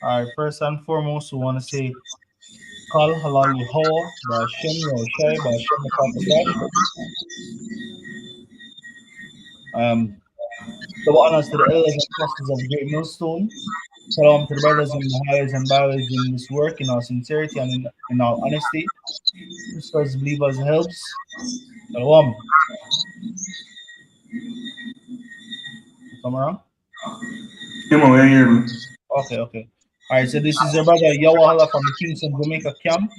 All right, first and foremost, we want to say Kal Halal Yehoah, Ba'Shem Yahushai, Ba'Shem Akakasash. Double honors to the elders and pastors of Great Millstone. Shalom to the brothers and the highers and bowers in this work, in our sincerity and in our honesty. Sisters, believers, helps. Shalom. Come around. Yeah, man, we hear me. Okay, okay. All right, so this is your brother Yawahala from the Kingston, Jamaica camp.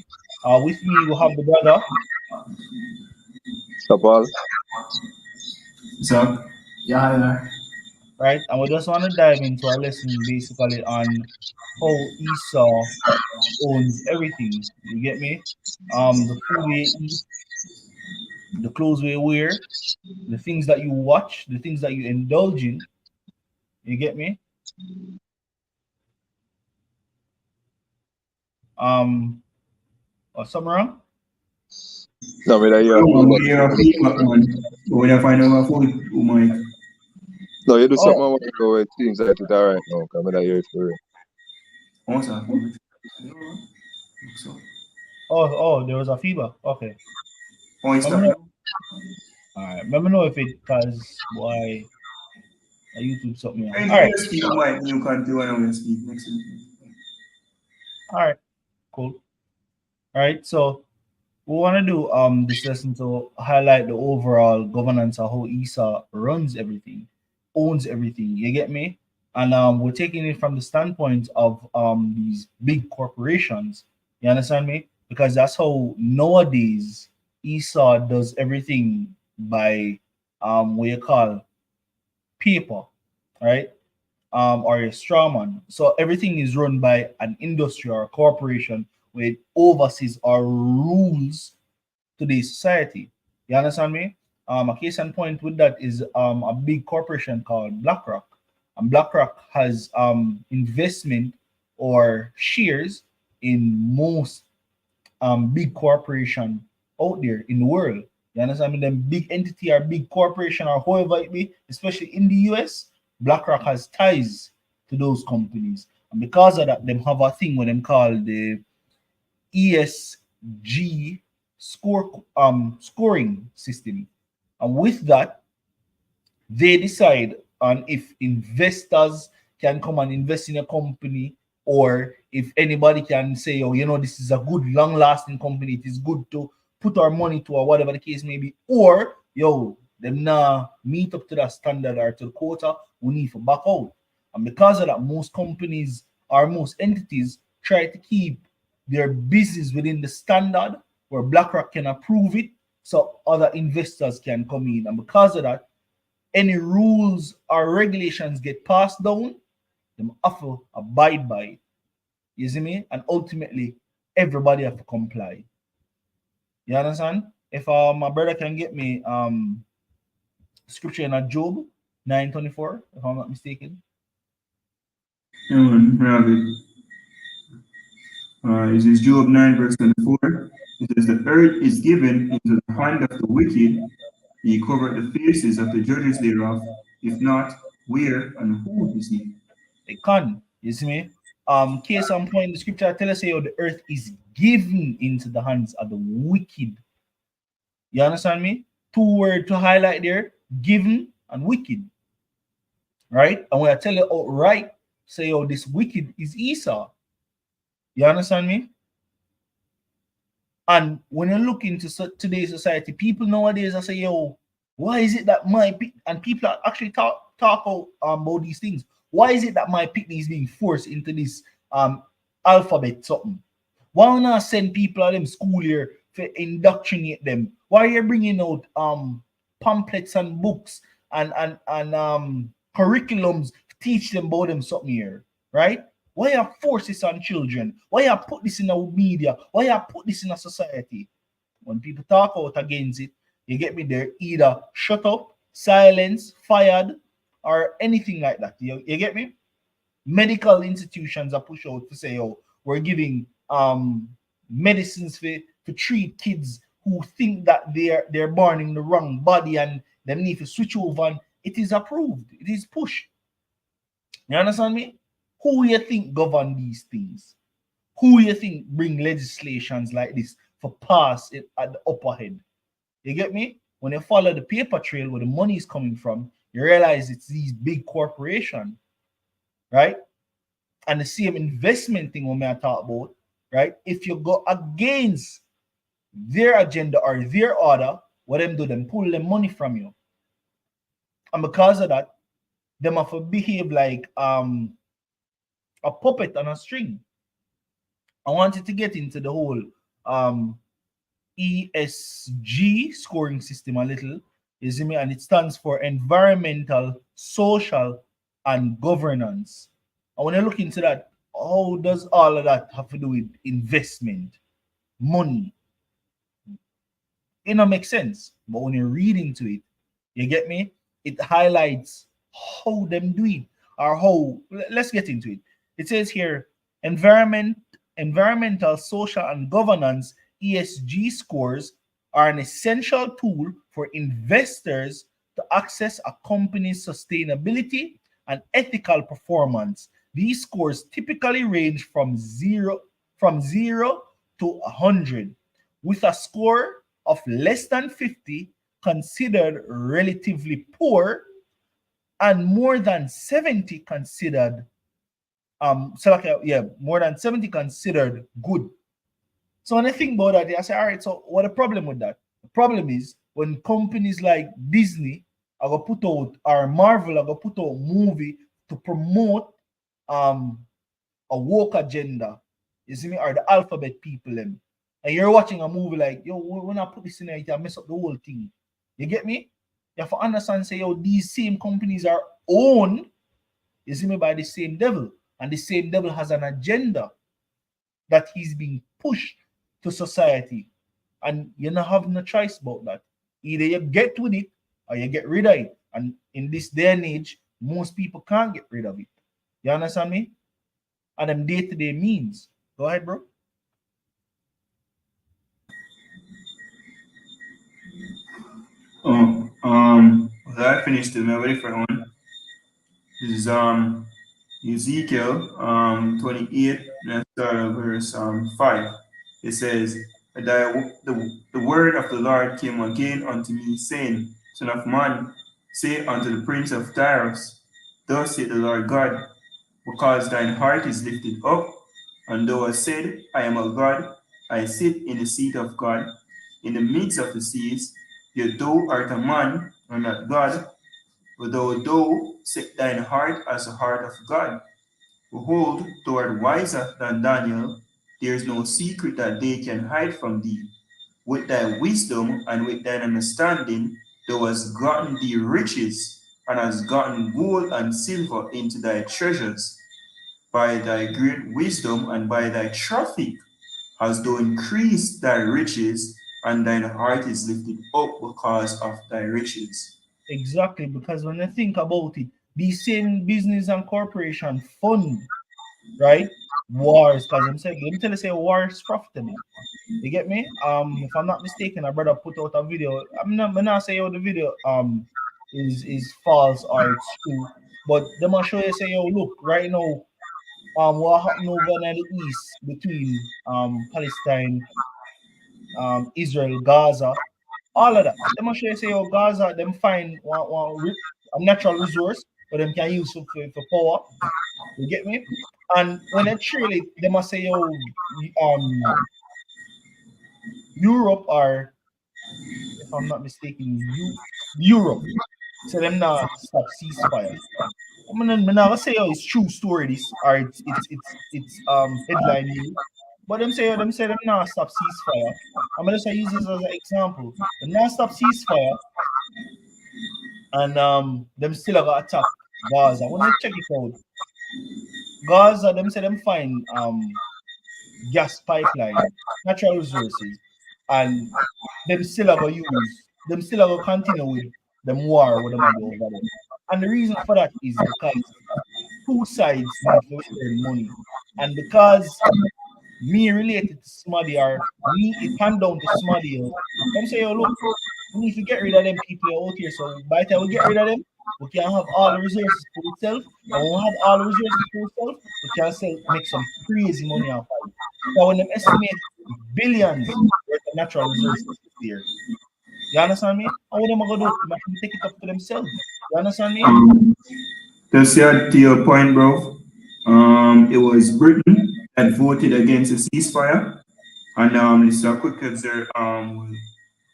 With me, we have the brother, Sapal. Zach. Yeah, yeah. right? And we just want to dive into our lesson basically on how Esau owns everything. You get me? The food we eat, the clothes we wear, the things that you watch, the things that you indulge in. You get me? Or something wrong? No, me that Yo, you man, food we that hear a feedback, man. We will find out our food, oh my. no, you do something Oh, I want to go with things that it alright now, because me that hear it for real. What's that? So, there was a fever. Okay. oh, it's Let me stop know. now. All right. Let me know if it cause why a YouTube something wrong. And All you right. just speak, Mike. You can't do what I'm going to speak next week. All right. Cool. All right. So we want to do this lesson to highlight the overall governance of how Esau runs everything, owns everything. You get me? And we're taking it from the standpoint of these big corporations. You understand me? Because that's how nowadays Esau does everything by what you call paper, right? Or a strawman. So everything is run by an industry or a corporation with oversees or rules to the society. You understand me? A case in point with that is a big corporation called BlackRock. And BlackRock has investment or shares in most big corporation out there in the world. You understand me? Them big entity or big corporation or however it be, especially in the US, BlackRock has ties to those companies. And because of that, them have a thing what them call the ESG scoring system. And with that, they decide on if investors can come and invest in a company, or if anybody can say, oh, this is a good long lasting company, it is good to put our money to, or whatever the case may be, or them now meet up to that standard or to the quota, we need to back out. And because of that, most companies or most entities try to keep their business within the standard where BlackRock can approve it so other investors can come in. And because of that, any rules or regulations get passed down, them have to abide by it. You see me? And ultimately, everybody have to comply. You understand? If my brother can get me scripture in a Job 9:24, if I'm not mistaken. Yeah, man, we have it. This is Job 9, verse 24. It says, the earth is given into the hand of the wicked. He covered the faces of the judges thereof. If not, where and who is he? It can. You see me? Case on point, the scripture tell us how the earth is given into the hands of the wicked. You understand me? Two words to highlight there: given and wicked. Right? And when I tell you outright, say, oh, this wicked is Esau. You understand me? And when you look into today's society, people nowadays are say, yo, why is it that and people are actually talk about these things. Why is it that my picnic is being forced into this alphabet something? Why not send people at them school here to indoctrinate them? Why are you bringing out pamphlets and books and curriculums to teach them about them something here, right? Why you force this on children? Why you put this in our media? Why you put this in a society? When people talk out against it, you get me, they're either shut up, silence, fired, or anything like that. You get me? Medical institutions are push out to say, oh, we're giving medicines to treat kids who think that they're born in the wrong body and they need to switch over, and it is approved. It is pushed. You understand me? Who you think govern these things? Who you think bring legislations like this for pass it at the upper head? You get me? When you follow the paper trail where the money is coming from, you realize it's these big corporations, right? And the same investment thing when I talk about, right? If you go against their agenda or their order, what them do, them pull them money from you. And because of that, them have to behave like a puppet on a string. I wanted to get into the whole ESG scoring system a little, you see me, and it stands for environmental, social, and governance. I want to look into that. How does all of that have to do with investment, money? It don't make sense, but when you read into it, you get me? It highlights how them do it, or how. Let's get into it. It says here, environmental, social, and governance (ESG) scores are an essential tool for investors to access a company's sustainability and ethical performance. These scores typically range from zero to 100, with a score of less than 50 considered relatively poor and more than 70 considered more than 70 considered good. So when I think about that, I say, all right, so what the problem with that? The problem is when companies like Disney are gonna put out, or Marvel are gonna put out movie to promote a woke agenda, you see me, or the alphabet people them. And you're watching a movie like, yo, when I put this in there, it mess up the whole thing. You get me? You have to understand, say, yo, these same companies are owned, you see me, by the same devil. And the same devil has an agenda that he's being pushed to society. And you don't have no choice about that. Either you get with it or you get rid of it. And in this day and age, most people can't get rid of it. You understand me? And them day-to-day means. Go ahead, bro. Well, I finished it. My different one. This is Ezekiel 28, and start at verse 5. It says, the word of the Lord came again unto me, saying, Son of man, say unto the prince of Tyrus, Thus saith the Lord God, because thine heart is lifted up, and thou hast said, I am a God, I sit in the seat of God, in the midst of the seas, yet thou art a man, and not God, but thou set thine heart as the heart of God. Behold, thou art wiser than Daniel, there is no secret that they can hide from thee. With thy wisdom and with thine understanding, thou hast gotten thee riches, and hast gotten gold and silver into thy treasures. By thy great wisdom and by thy traffic hast thou increased thy riches, and thine heart is lifted up because of thy riches. Exactly, because when I think about it, these same business and corporation fund, right? Wars, because them tell us say war is profitable. You get me? If I'm not mistaken, a brother put out a video. I'm not saying how the video is false or it's true, but them are show you say, yo, look, right now, what happened over in the east between Palestine, Israel, Gaza, all of that. Them are show you say, yo, Gaza, them find a natural resource but them can use for power. You get me? And when they trail it, they must say, yo, Europe, or if I'm not mistaken, Europe. So them now stop ceasefire. I'm not gonna say, oh, it's true story this, or it's headline news. But them say them now stop ceasefire. I'm gonna say use this as an example. Them now stop ceasefire, and them still got attack Gaza. When you check it out, Gaza, them say them find gas pipeline, natural resources, and them still are gonna continue with them war with them do over there. And the reason for that is because two sides need to earn money. And because me related to somebody, or me it come down to somebody else, them say, oh look, we need to get rid of them people out here. So by the time we get rid of them, we can have all the resources for itself. And when we have all the resources for itself, we can sell, make some crazy money off of it. So when them estimate billions worth of natural resources there, you understand me? And what them gonna do? They might take it up to themselves. You understand me? Um, Just to your point, bro. It was Britain that voted against the ceasefire, and this is a quick observe.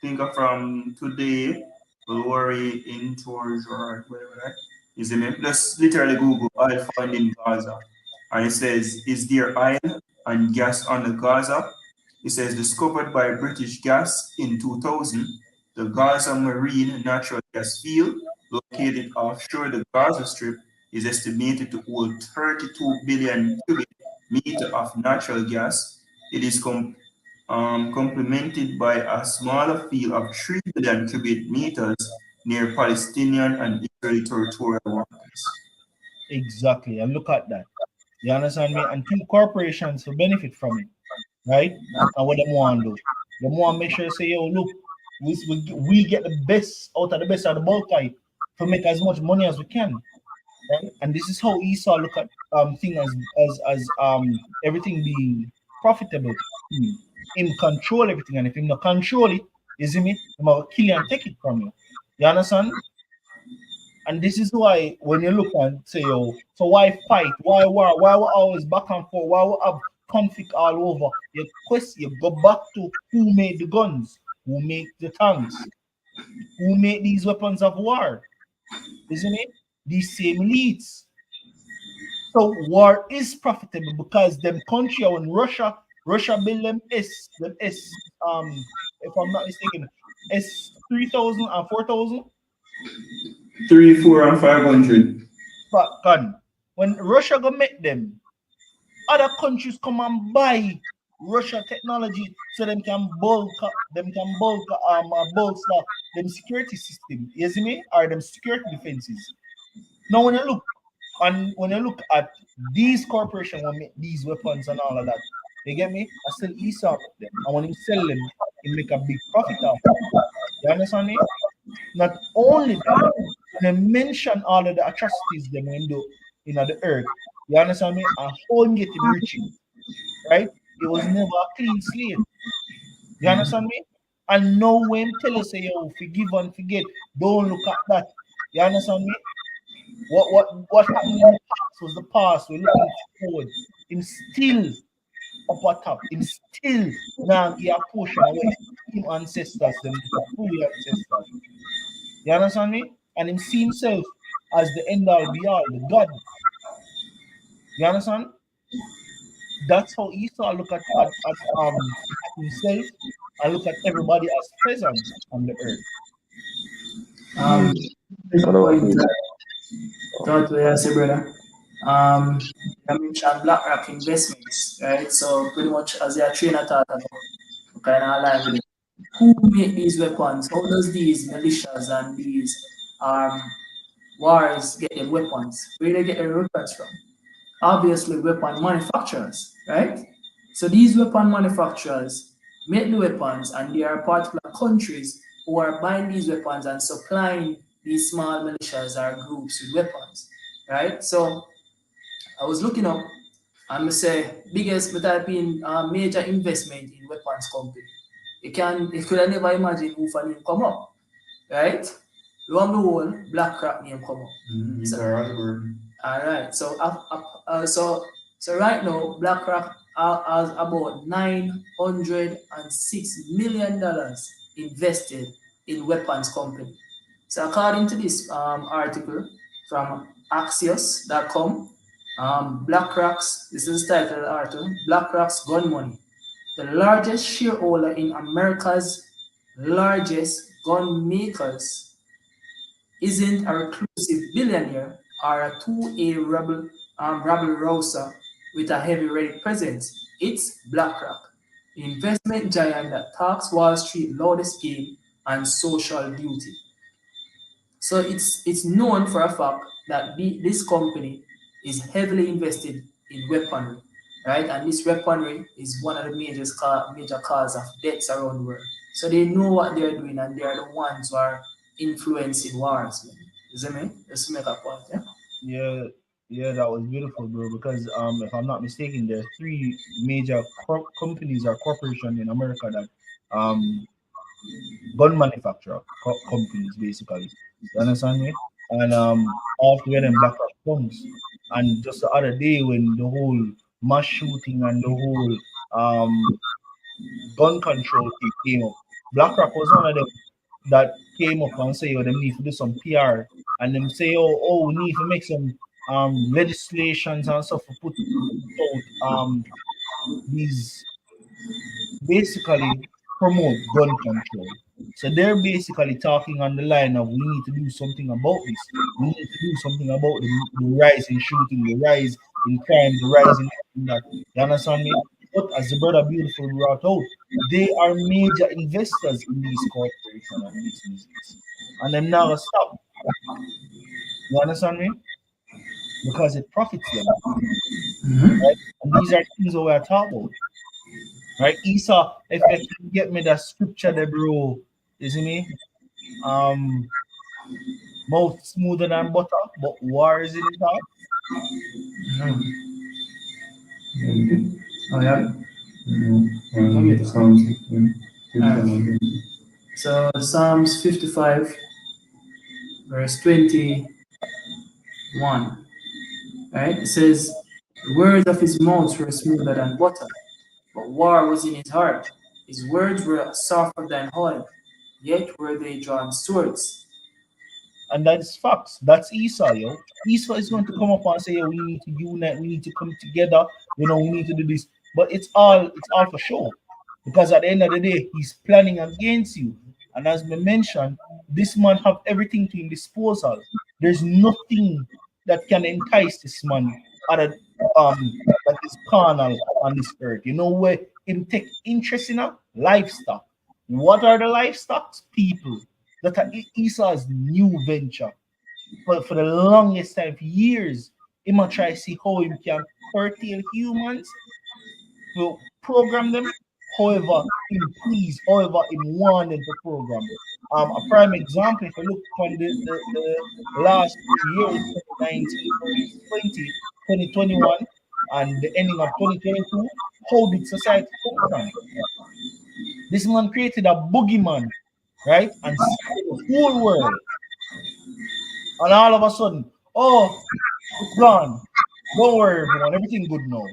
Think of from today, we'll worry in George or whatever that is. Just literally Google oil find in Gaza, and it says, "Is there oil and gas on the Gaza?" It says discovered by British Gas in 2000, the Gaza Marine natural gas field located offshore the Gaza Strip is estimated to hold 32 billion cubic meter of natural gas. It is complemented by a smaller field of 3 billion cubic meters near Palestinian and Israeli territorial waters. Exactly. And look at that. You understand me? And two corporations will benefit from it, right? And what them want to do? Them want to make sure say, yo, look, we get the best out of the best of the bulk of it to make as much money as we can, right? And this is how Esau look at thing as everything being profitable. Him control everything, and if him not control it, you see me, him will kill you and take it from you. You understand? And this is why when you look and say, yo, so why fight? Why war? Why we always back and forth? Why we have conflict all over? You go back to who made the guns, who made the tanks, who made these weapons of war, isn't it? These same elites. So war is profitable because them country when Russia build them S if I'm not mistaken, S 3000 and 4000. 3, 4, and 500. But gun. When Russia go make them, other countries come and buy Russia technology so them can bolster them security system, you see me? Or them security defenses. Now when you look at these corporations will make these weapons and all of that, you get me? I still Esau make them. And when he sell them, he make a big profit off of it. You understand me? Not only that, when I mention all of the atrocities them when do in the earth, you understand me? And how him get him riches, right? It was never a clean slate. You understand me? And now when tell us say, yo, forgive and forget, don't look at that. You understand me? What happened in the past was the past. We're looking forward. Him still up at top. Him still now give a portion away. Him ancestors, them fully ancestors. You understand me? And him see himself as the end all be all, the God. You understand? That's how Esau look at himself and look at everybody as peasants on the earth. Um, I know what I point mean. thought we say, brother. I mentioned BlackRock investments, right? So pretty much as your trainer thought about, kind of align with it. Who make these weapons? How does these militias and these um, wars get their weapons? Where they get their weapons from? Obviously, weapon manufacturers, right? So these weapon manufacturers make the weapons, and there are particular countries who are buying these weapons and supplying these small militias or groups with weapons, right? So I was looking up, and I say biggest, but type in major investment in weapons company. You could have never imagine who for name come up, right? Lo and behold, BlackRock name come up. So, all right. So right now, BlackRock has about $906 million invested in weapons company. So according to this article from Axios.com, this is the title of the article, BlackRock's gun money. The largest shareholder in America's largest gun makers isn't a reclusive billionaire or a 2A rabble rouser with a heavy red presence. It's BlackRock, the investment giant that talks Wall Street loudest game and social duty. So it's known for a fact that this company is heavily invested in weaponry, right? And this weaponry is one of the major cause of deaths around the world. So they know what they're doing, and they are the ones who are influencing wars. Man. You see me? Just to make a point, yeah? Yeah, yeah, that was beautiful, bro. Because if I'm not mistaken, there are three major companies or corporation in America that um gun manufacturer companies basically. You understand me? And altogether in Black Rock comes. And just the other day when the whole mass shooting and the whole um gun control thing came up, BlackRock was one of them that came up and say, oh, them need to do some PR, and them say, we need to make some legislations and stuff to put out these basically promote gun control. So they're basically talking on the line of we need to do something about this. We need to do something about the rise in shooting, the rise in crime, the rise in that. You understand me? But as the brother beautiful brought out, they are major investors in these corporations and these business. And them now stop. You understand me? Because it profits them. Mm-hmm. Right? And these are things that we are talking about. Right? Esau, if you can get me that scripture there, bro, you see me? Mouth smoother than butter, but war is in his heart. Oh, yeah. Sounds So Psalms 55, verse 21, right? It says, the words of his mouth were smoother than butter, but war was in his heart. His words were softer than oil, yet were they drawn swords. And that's facts. That's Esau, yo. Esau is going to come up and say, yo, we need to unite, we need to come together, we need to do this. But it's all for show. Because at the end of the day, he's planning against you. And as we mentioned, this man have everything to his disposal. There's nothing that can entice this man other that is carnal on this earth. You know where him take interest in a livestock. What are the livestocks? People. That are Esau's new venture. For the longest time, for years, he might try to see how he can curtail humans to program them however him please, however him want them to program. A prime example, if you look on the last 3 years, 2019, 2020, 2021, and the ending of 2022, how did society function? This man created a boogeyman, right? And scared the whole world. And all of a sudden, oh, it's gone. Don't worry, everyone. Everything good now.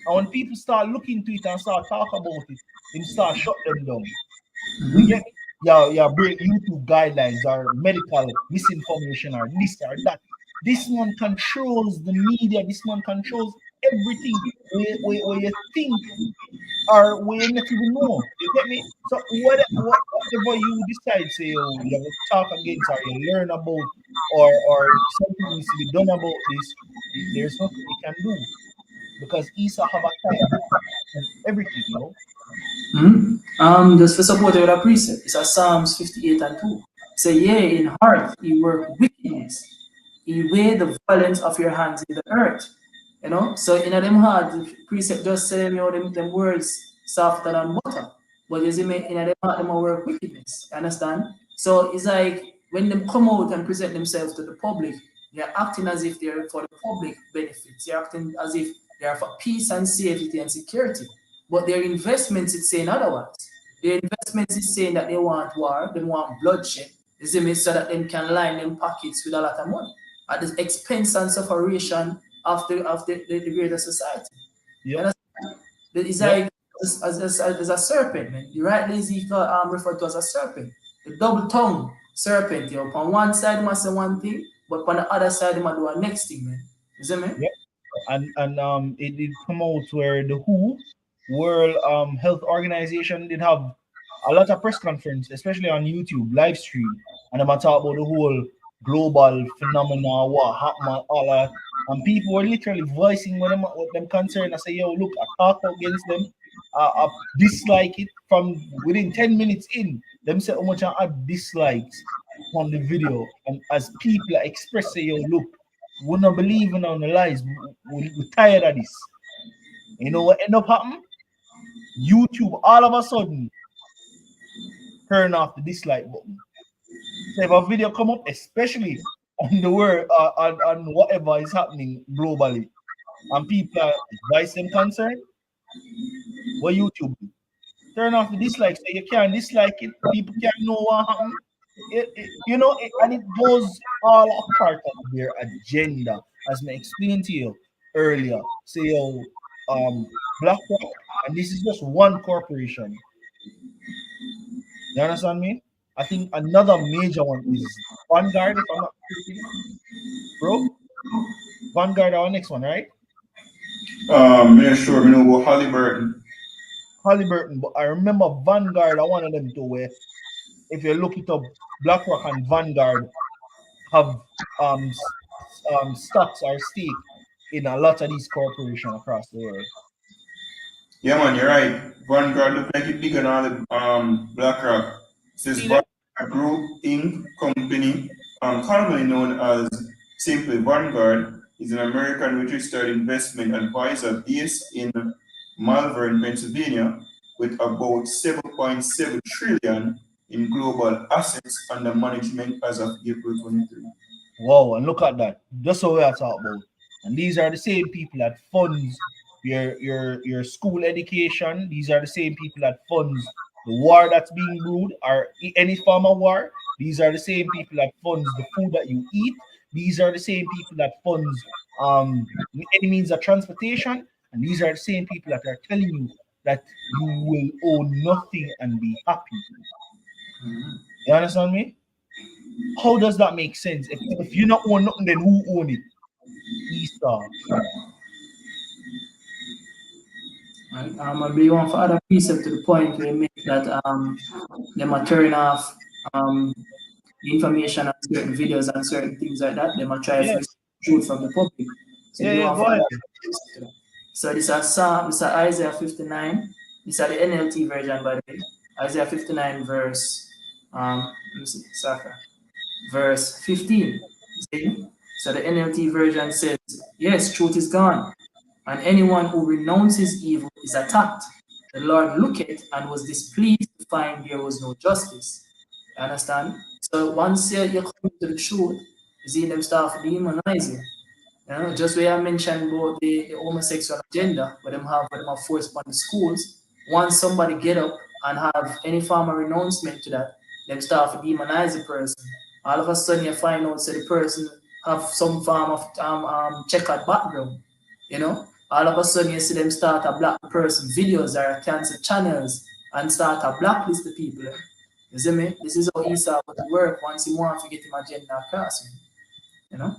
And when people start looking to it and start talk about it, him start shut them down. You get me? Yeah, break YouTube guidelines or medical misinformation or this or that. This one controls the media. This one controls everything where you think or where you not even know. You get me? So whatever you decide, say you have to talk against or you learn about or something needs to be done about this, there's nothing you can do because Esau have a time of everything, Just for support with a precept, it's a Psalms 58 and 2. Say, yea, in heart he work wickedness. He weigh the violence of your hands in the earth. So in them heart, the precept just say them words softer than butter. But you see me, in them heart, them work wickedness. You understand? So it's like when them come out and present themselves to the public, they're acting as if they're for the public benefits. They're acting as if they are for peace and safety and security. But their investments is saying otherwise. Their investments is saying that they want war, they want bloodshed, you see me, so that they can line them pockets with a lot of money at the expense and separation of the greater society. Yep. It's Yep. like as a serpent, man. The right Ezekiel referred to as a serpent. The double tongue serpent, On one side, must say one thing, but on the other side, they must do a next thing, man. You see me? Yep. And it did come out where the WHO World Health Organization did have a lot of press conference, especially on YouTube live stream, and I'm talk about the whole global phenomena, what happened, all that. And people were literally voicing what them concern. I say, yo, look, I talk against them. I dislike it from within 10 minutes in. Them say how much I had dislikes on the video. And as people express, say, yo, look, we're not believing on the lies. We're tired of this. You know what end up happening? YouTube all of a sudden turn off the dislike button. So if a video come up, especially on the world, on whatever is happening globally, and people are voice them concern, what YouTube do? Turn off the dislike so you can't dislike it. People can't know what happened. And it goes all a part of their agenda, as I explained to you earlier. So BlackRock, and this is just one corporation. You understand me? I think another major one is Vanguard, if I'm not mistaken. Bro, Vanguard, our next one, right? Yeah, sure. We know about Halliburton. Halliburton, but I remember Vanguard, I one of them too, where if you look it up, BlackRock and Vanguard have stocks or stake in a lot of these corporations across the world. Yeah, man, you're right. Vanguard look like it bigger than all the BlackRock. It says See that? Vanguard Group Inc. Company, commonly known as simply Vanguard, is an American registered investment advisor based in Malvern, Pennsylvania, with about 7.7 trillion in global assets under management as of April 23. Wow, and look at that. Just what we are talking about. And these are the same people that funds your school education. These are the same people that funds the war that's being brewed or any form of war. These are the same people that funds the food that you eat. These are the same people that funds any means of transportation. And these are the same people that are telling you that you will own nothing and be happy. You understand me? How does that make sense? If you not own nothing, then who own it? Esau. Right? I be one for other precept to the point where make that them are turn off the information on certain videos and certain things like that. Them are try Yeah, to shoot from the public. So yeah, be yeah. one Go for ahead. other precept to that. So this is Psalm, this is Isaiah 59. These are the NLT version, by the way. Isaiah 59 verse let me see, sorry, verse 15. See? So the NLT version says, yes, truth is gone, and anyone who renounces evil is attacked. The Lord looked and was displeased to find there was no justice. You understand? So once you come to the truth, you see them start to demonize you. You know, just where I mentioned about the homosexual agenda, where them have forced upon the schools. Once somebody get up and have any form of renouncement to that, them start to demonize the person. All of a sudden you find out that the person have some form of checkered background. You know, all of a sudden you see them start a black person videos or cancel channels and start a blacklist the people. You see me? This is how Esau would work once he wants to get him agenda across. You know?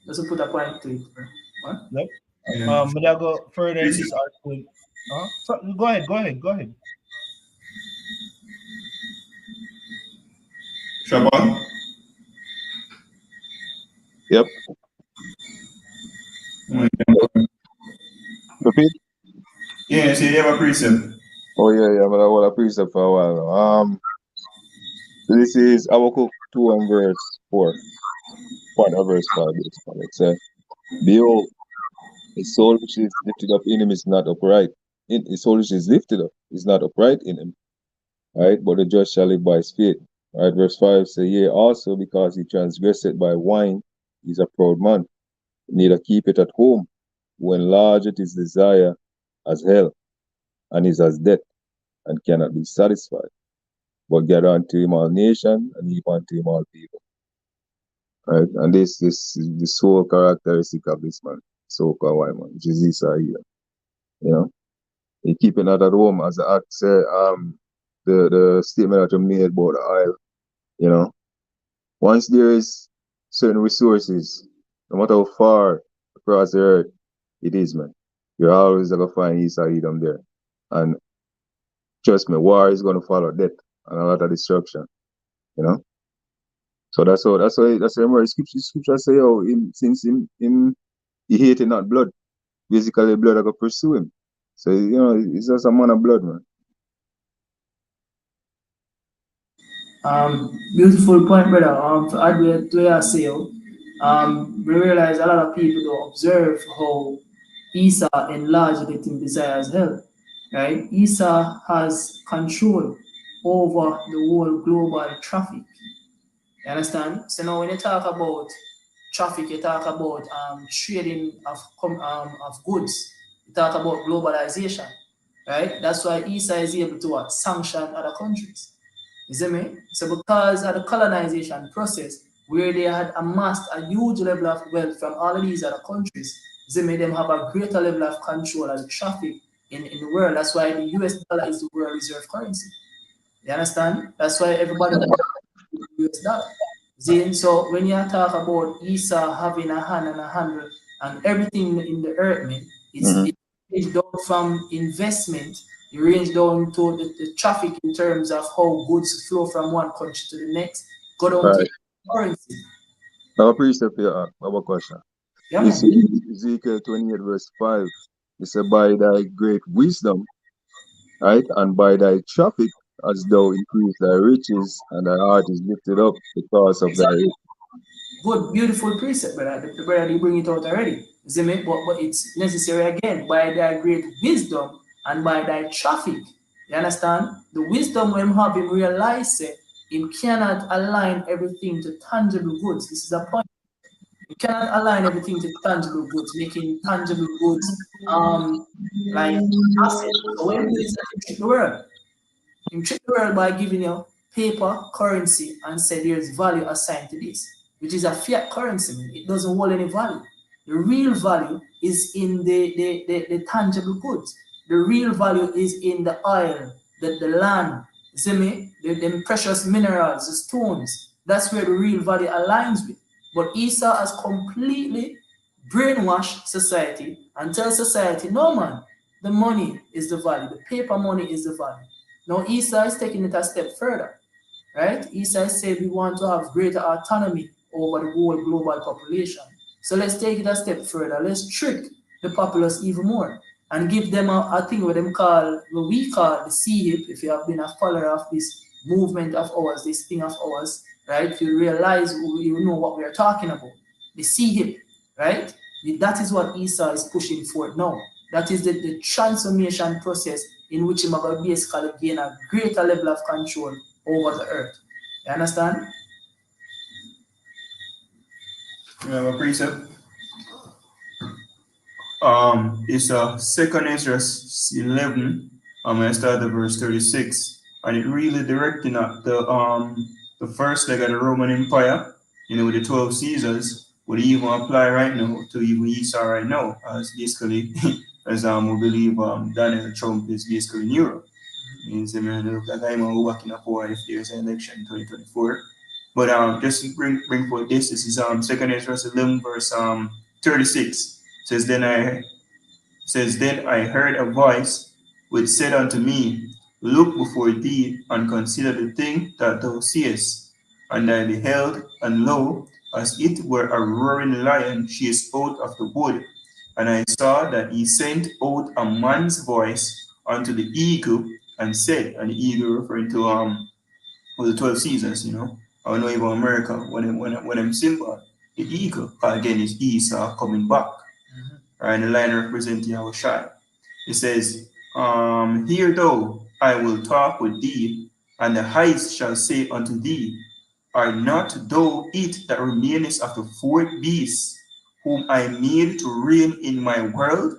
Just to put a point to it, bro. What? Yep. Yeah. But I go further in This this is article. So, go ahead, go ahead, go ahead. Shabbat. Yep. Repeat. Yeah, so you have a precept. Oh yeah, yeah, but I will precept for a while now. This is Habakkuk 2 and verse 4. Part of verse 5. It says, behold, his soul which is lifted up in him is not upright. His soul which is lifted up is not upright in him. Right? But the just shall live by his faith. Right? Verse 5 says, yea, also because he transgressed by wine, he is a proud man. Neither keep it at home, who enlargeth his desire as hell, and is as death, and cannot be satisfied. But gather unto him all nations, and heap unto him all people. Right? And this is the sole characteristic of this man, so-called white man, which is Esau here. You know? He keep it at home, as the act say, the statement that you made about the oil, you know. Once there is certain resources, no matter how far across the earth it is, man, you're always gonna find Esau Edom there. And trust me, war is gonna follow death and a lot of destruction, you know. So that's how scripture say, oh, since he hated not blood, basically blood I could pursue him. So you know, it's just a man of blood, man. Beautiful point, brother. To add to your say, we realize a lot of people don't observe how Esau enlarged it in desire as hell. Right? Esau has control over the whole global traffic. You understand? So now when you talk about traffic, you talk about trading of goods, you talk about globalization, right? That's why Esau is able to sanction other countries. You see me? So because of the colonization process, where they had amassed a huge level of wealth from all of these other countries, they made them have a greater level of control of the traffic in the world. That's why the US dollar is the world reserve currency. You understand? That's why everybody wants US dollar. See, so when you talk about Esau having a hand and a handle and everything in the earth, man, Mm-hmm. it range down from investment, it range down to the traffic in terms of how goods flow from one country to the next, go down to Right. currency. Now, precept here, I have a question. Yeah, You man. see, Ezekiel 28, verse 5, it says, by thy great wisdom, right, and by thy traffic, as thou increase thy riches, and thy heart is lifted up because of thy Exactly. Good, beautiful precept, brother. The brother, you bring it out already. You see me? But it's necessary again by thy great wisdom and by thy traffic. You understand? The wisdom when have him realize him cannot align everything to tangible goods. This is a point. You cannot align everything to tangible goods, making tangible goods like assets. So what he do is that he trick the world. You trick the world by giving you paper currency and say there's value assigned to this, which is a fiat currency, man. It doesn't hold any value. The real value is in the tangible goods. The real value is in the oil, the land, see me? The precious minerals, the stones. That's where the real value aligns with. But Esau has completely brainwashed society and tell society, no man, the money is the value, the paper money is the value. Now, Esau is taking it a step further, right? Esau said we want to have greater autonomy over the whole global population. So let's take it a step further. Let's trick the populace even more and give them a thing what them call, what we call the sea hip. If you have been a follower of this movement of ours, this thing of ours, right? You realize you know what we are talking about. The sea hip, right? That is what Esau is pushing for now. That is the transformation process in which he will basically gain a greater level of control over the earth. You understand? You have a precept. It's Second Ezra 11. I'm gonna start at verse 36, and it really directing at the first leg of the Roman Empire. You know, with the 12 Caesars would even apply right now to even Esau right now, as basically as we believe Donald Trump is basically in Europe. Means I mean look like I'm working up for if there's an election in 2024. But just to bring forth this is Second Ezra 11 verse 36 says then I heard a voice which said unto me, look before thee and consider the thing that thou seest. And I beheld, and lo, as it were a roaring lion chased out of the wood. And I saw that he sent out a man's voice unto the eagle and said, and the eagle referring to the 12 seasons, you know. I know even America when I'm symbol, the eagle again is Esau coming back. And the line representing our child. It says, hear thou, I will talk with thee, and the heights shall say unto thee, are not thou it that remainest of the fourth beast, whom I made to reign in my world?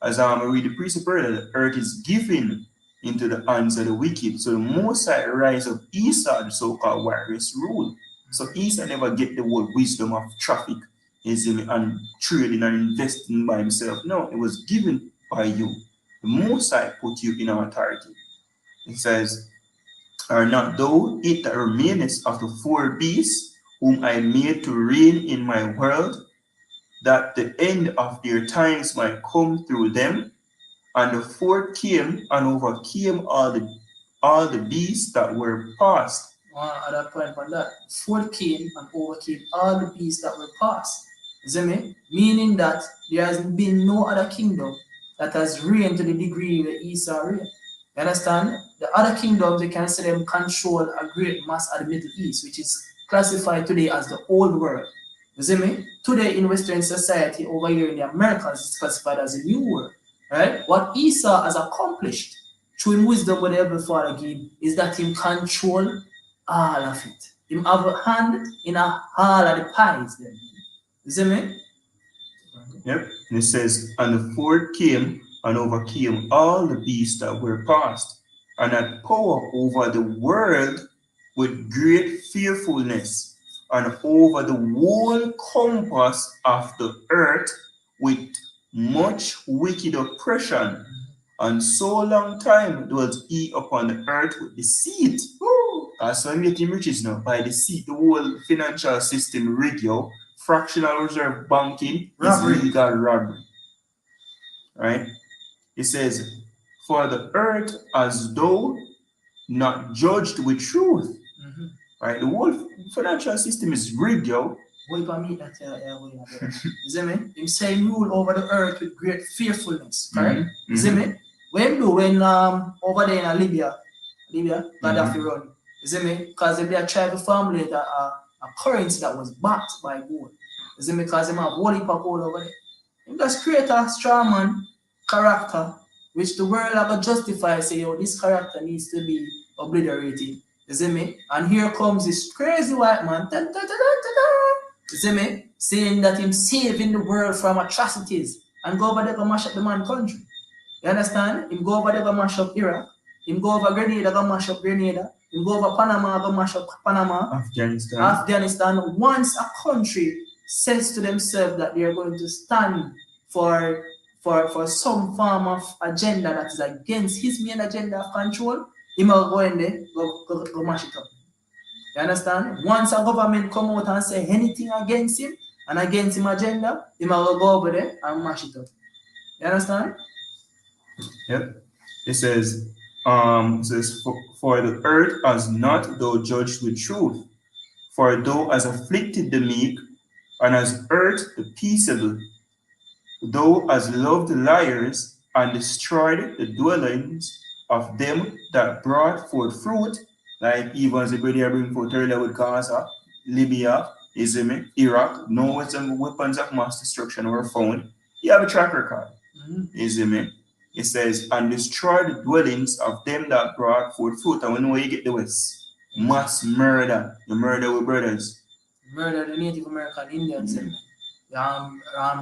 As I read the precept earlier, the earth is given into the hands of the wicked. So the most high rise of Esau, the so-called warriors rule. So Esau never get the word wisdom of traffic and trading and investing by himself. No, it was given by you. The most high put you in authority. It says, are not thou it that remainest of the four beasts, whom I made to reign in my world, that the end of their times might come through them? And the fourth came and overcame all the beasts that were past. At that point on that, fourth came and overcame all the beasts that were past. You see me? Meaning that there has been no other kingdom that has reigned to the degree where Esau reigned. You understand? The other kingdoms, they can say them control a great mass at the Middle East, which is classified today as the old world. You see me? Today in Western society, over here in the Americas, it's classified as a new world. Right? What Esau has accomplished through him wisdom, whatever Father gave, is that he control all of it. Him have a hand in all of the pies. Then. You see me? Yep. And it says, and the fourth came and overcame all the beasts that were past, and had power over the world with great fearfulness, and over the whole compass of the earth with much wicked oppression. And so long time dwelt he upon the earth with deceit. That's why making riches now. By deceit, the whole financial system rig you. Fractional reserve banking Robbery. is legal robbery. Right? It says, for the earth as though not judged with truth. Right? The whole financial system is rigged, yo. What if I meet that you see me? Him say rule over the earth with great fearfulness, correct? You see me? When do when over there in Libya, Gaddafi run. You see me? Because if they are tribal family that a currency that was backed by gold. You see me? Because they have whole heap of gold over there. Him just create a strong man character which the world have to justify, say, yo, this character needs to be obliterated. You see me? And here comes this crazy white man. You see me? Saying that him saving the world from atrocities and go over there to mash up the man country. You understand? Him go over there to mash up Iraq. Him go over Grenada, go mash up Grenada. Him go over Panama, go mash up Panama. Afghanistan. Once a country says to themselves that they are going to stand for some form of agenda that is against his main agenda of control, he will go in there, go mash it up. You understand? Once a government come out and say anything against him and against his agenda, he will go over there and mash it up. You understand? Yep. It says, for the earth has not thou judged with truth, for thou hast afflicted the meek, and has hurt the peaceable. Thou hast loved the liars, and destroyed the dwellings of them that brought forth fruit, like even as the brother bring forth earlier with Gaza, Libya, Iraq. No weapons of mass destruction were found. You have a track record. It says, and destroy the dwellings of them that brought forth fruit. And we know where you get the West. Mass murder. You murder with brothers. Murder the Native American Indians.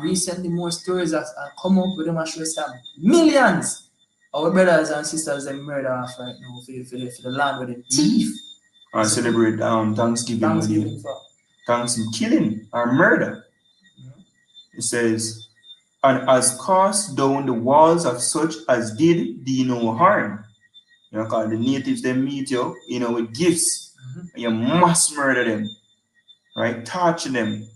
Recently, more stories have come up with them and show some millions. Our brothers and sisters they murder off right now for the land with them thief. And celebrate Thanksgiving. Thanksgiving killing or murder. It says, and has cast down the walls of such as did thee no harm. You know, because the natives they meet you, with gifts, and you must murder them, right? Torture them.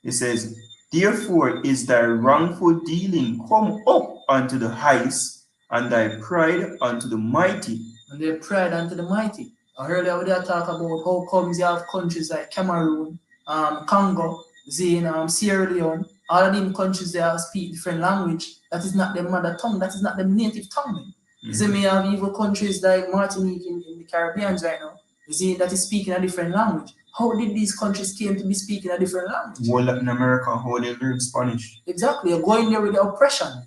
It says, therefore is thy wrongful dealing come up unto the heights, and thy pride unto the mighty. And their pride unto the mighty. I heard we talk about how comes you have countries like Cameroon, Congo, Sierra Leone. All of them countries they have speak different language. That is not their mother tongue. That is not their native tongue. You see, me have even countries like Martinique in the Caribbean right now. You see, that is speaking a different language. How did these countries came to be speaking a different language? Well, Latin America, how they learn Spanish. Exactly. You're going there with the oppression.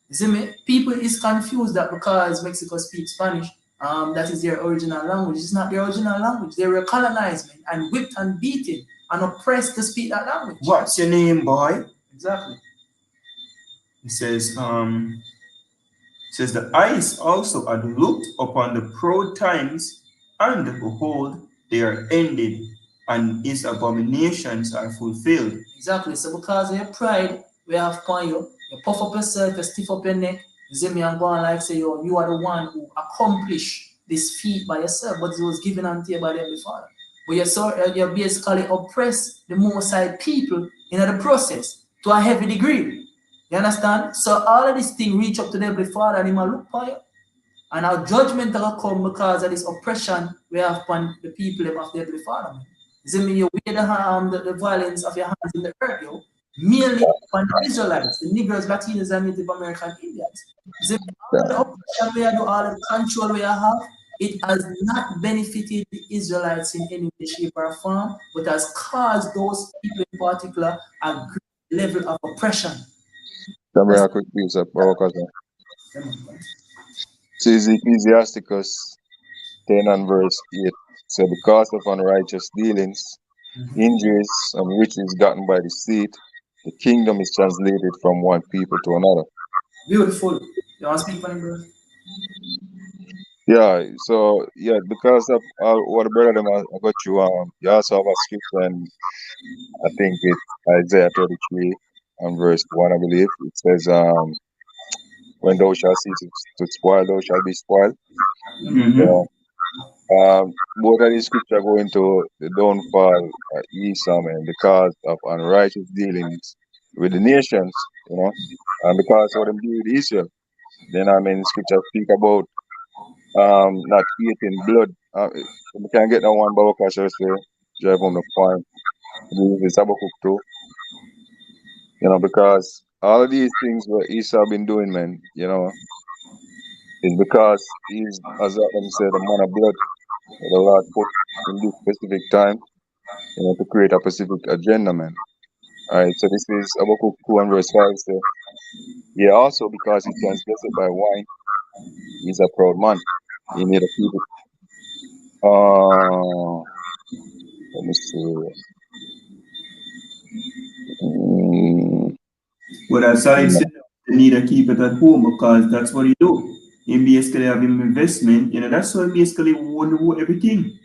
You see me? People is confused that because Mexico speaks Spanish, that is their original language. It's not their original language. They were colonized and whipped and beaten and oppressed to speak that language. What's your name, boy? Exactly. It says, the eyes also had looked upon the proud times, and behold, they are ended, and his abominations are fulfilled. Exactly. So because of your pride, we have upon you, you puff up yourself, you stiff up your neck, you see me and go on like say, yo, you are the one who accomplished this feat by yourself, but it was given unto you by the Heavenly Father. But you basically oppress the Most High people in the process to a heavy degree. You understand? So all of this thing reach up to the Heavenly Father and he might look for you. And our judgment will come because of this oppression we have upon the people of the Heavenly Father. You see me, you wear the violence of your hands in the earth, yo. Mainly upon the Israelites, the Negroes, Latinos, and Native American Indians. You see me, all the oppression we do, all the control we have, it has not benefited the Israelites in any way, shape, or form, but has caused those people in particular a great level of oppression. Can we have a quick piece of our cousin? So Ecclesiasticus 10 and verse 8 So because of unrighteous dealings, injuries, and riches gotten by deceit, the kingdom is translated from one people to another. Beautiful. You want to speak for him, bro? Yeah, so yeah, because of what the brother them I got you you also have a scripture and I think it's Isaiah 33 and verse 1, I believe. It says, when thou shalt see to spoil, thou shalt be spoiled. Mm-hmm. So, both of these scripture go into the downfall of Esau, man, because of unrighteous dealings with the nations, and because of them deal with Israel. Then, I mean, scripture speak about not eating blood. We can get that one, but I should say, drive on the farm. I believe it's Habakkuk too, because all of these things what Esau been doing, man, is because he's, as Adam said, a man of blood that the Lord put in this specific time, to create a specific agenda, man. All right, so this is Habakkuk 2 and verse 5. So, yeah, also because he transgressed by wine, he's a proud man. He need a people. Let me see. Mm, But as I no. said, they need to keep it at home because that's what he do. He basically have him investment, that's why basically want to do everything.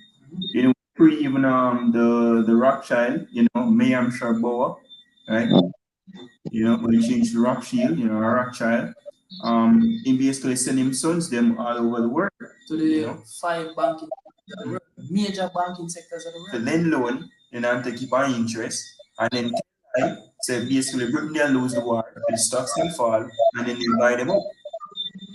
Pre even the Rothschild, Mayhem Sharboa, right? Mm, When he changed to Rothschild, Rothschild. He basically send him sons them all over the world. To the 5 banking sectors of the world, major banking sectors of the To world. lend loan, and to keep on interest, and then say basically Britain they lose the war, the stocks will fall, and then they buy them up.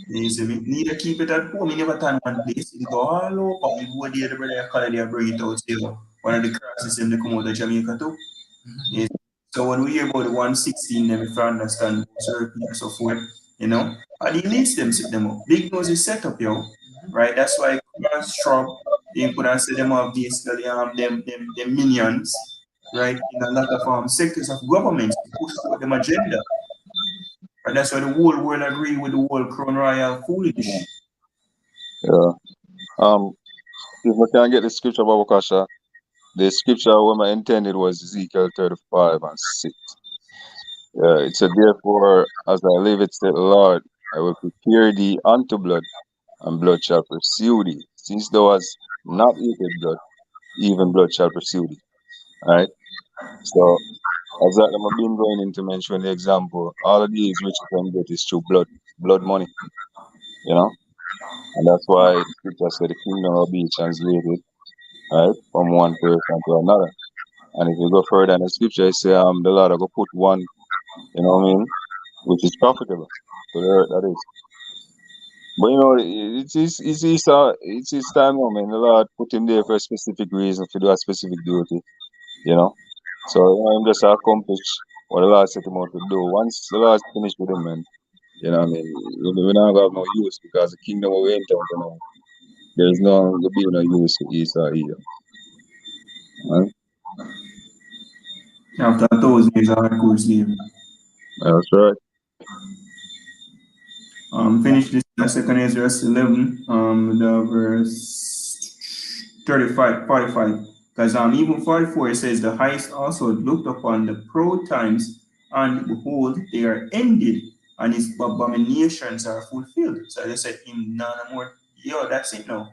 You see me? Need to keep it at home. You never turn one place. It go all over. You go there, the brother call they bring it out. Say, one of the crosses them they come out of Jamaica too. Yes. So when we hear about the 116, them if you understand therapy and so forth, and he leads them, set them up. Big nose is set up, yo. Right? That's why Trump, they could have said them have basically them minions, right, in a lot of sectors of government to push for them agenda. And that's why the whole world agree with the whole Crown Royal mm, foolish. yeah. If we can get the scripture, Baba Kasha, the scripture when I intended was Ezekiel 35 and 6. It said, therefore, as I live, it said, Lord, I will prepare thee unto blood, and blood shall pursue thee. Since thou hast not eaten blood, even blood shall pursue thee. All right? So, as I've been going into mention the example, all of these riches and get is through blood money, you know? And that's why the scripture said the kingdom will be translated, right, from one person to another. And if you go further in the scripture, it say, the Lord will put one, which is profitable to the earth, that is. But it's his time now, man. The Lord put him there for a specific reason, to do a specific duty, you know. So him just accomplish what the Lord set him out to do. Once the Lord's finished with him, man, I mean, we not gonna have no use because the kingdom we enter into now, there's no gonna be no use for Esau either. Right? After 1,000 years of hardcore slavery. That's right. Finish this second Ezra 11, the verse 35, 45. Because even 44 it says the highest also looked upon the proud times, and behold, they are ended, and his abominations are fulfilled. So they said him none more. Yo, that's it now.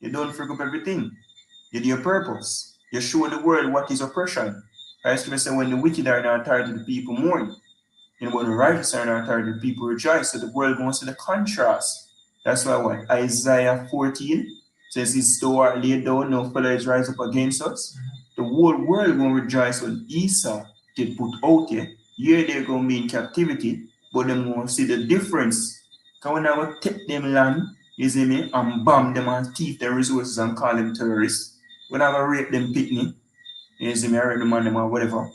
You don't forget up everything. You do your purpose. You show the world what is oppression. Christ said when the wicked are not tired, the people mourn. And when the righteous are not tired, the people rejoice. So the world wants to the contrast. That's why what Isaiah 14 says, "His though are laid down, no fellow is rise up against us." The whole world gonna rejoice when Esau get put out here. Yeah, they're gonna be in captivity, but they gonna see the difference. Because when I will take them land, you see me, and bomb them and thief their resources and call them terrorists. When I will rape them picnic, you see me, I rape them on them or whatever,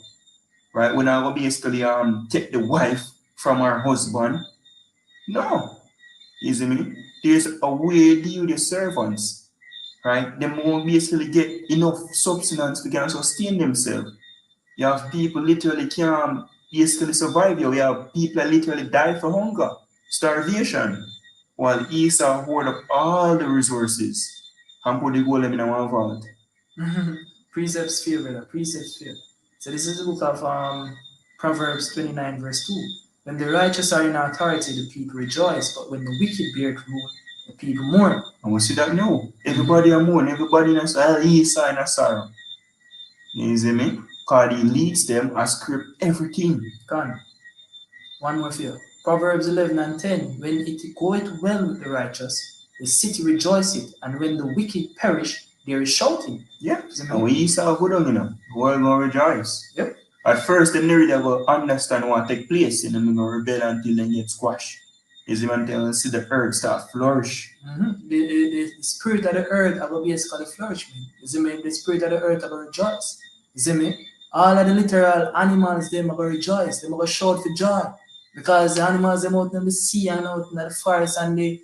right? We're not gonna basically take the wife from her husband. No, you see me? There's a way to deal with the servants, right? They won't basically get enough substance to can sustain themselves. You have people literally can't basically survive here. We have people that literally die for hunger, starvation, while Esau hoard up all the resources. and put the gold them in one vault. Precepts fear, brother. Precepts fear. So this is the book of Proverbs 29, verse 2. When the righteous are in authority, the people rejoice, but when the wicked bear rule, the people mourn. And we see that now. Everybody are mourning, everybody in a sorrow, Esau in a sorrow. You see me? Because he leads them and script everything. Gone. One more fear. Proverbs 11 and 10. When it goeth well with the righteous, the city rejoiceth, and when the wicked perish, there is shouting. Yeah. And when Esau go down, the world will rejoice. Yep. At first, they never really go understand what take place, and then they go rebel until they get squashed. Is even until they see the earth start flourish. The spirit of the earth are going to basically flourish, man. You see me? The spirit of the earth are going to rejoice. You see me? All of the literal animals, them are going to rejoice. They are going to shout for joy. Because the animals, them out in the sea and out in the forest and the,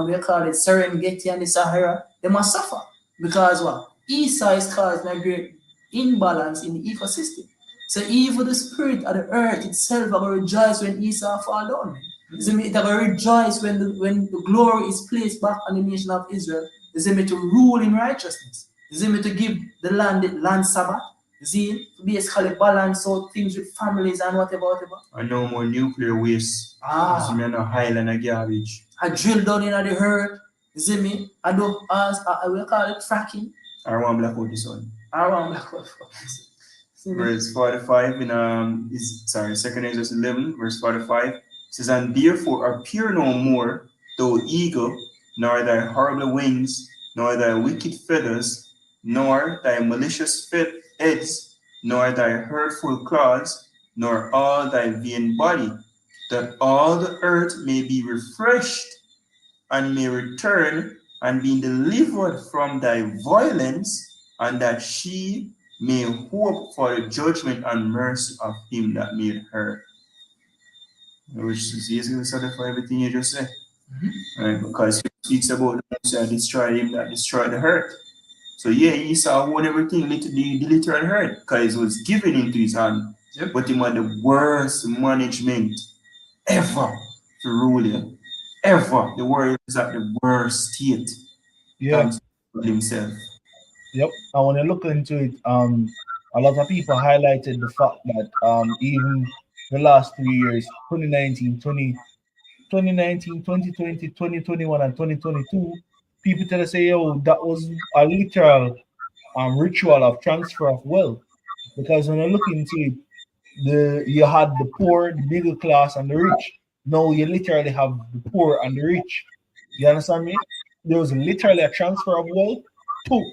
we call it Serengeti and the Sahara, they must suffer. Because what? Esau is causing a great imbalance in the ecosystem. So even the spirit of the earth itself are going to rejoice when Esau fall down. You see me? It are going to rejoice when the glory is placed back on the nation of Israel. You see me? To rule in righteousness. You see me? To give the land Sabbath. You see? To basically balance out things with families and whatever. And no more nuclear waste. You see me? No highland of garbage. I drill down in the earth. You see me? I do, we call it fracking. I want black out the sun. I want black out. Verse 45 in Second Ezra 11, verse 45 says, and therefore appear no more, thou eagle, nor thy horrible wings, nor thy wicked feathers, nor thy malicious heads, nor thy hurtful claws, nor all thy vain body, that all the earth may be refreshed and may return and be delivered from thy violence, and that she may hope for the judgment and mercy of him that made her. Which is easily satisfy everything you just said. Right? Because he speaks about the Most High destroy him that destroyed the earth. So yeah, Esau won everything, the literal earth, because it was given into his hand. Yep. But he had the worst management ever to rule you. Ever. The world is at the worst state. Yeah. Thanks to himself. Yep. And when you look into it, a lot of people highlighted the fact that even the last 3 years, 2019, 2019, 2020, 2021, and 2022, people tell us, say, yo, that was a literal ritual of transfer of wealth. Because when you look into it, you had the poor, the middle class, and the rich. Now you literally have the poor and the rich. You understand me? There was literally a transfer of wealth to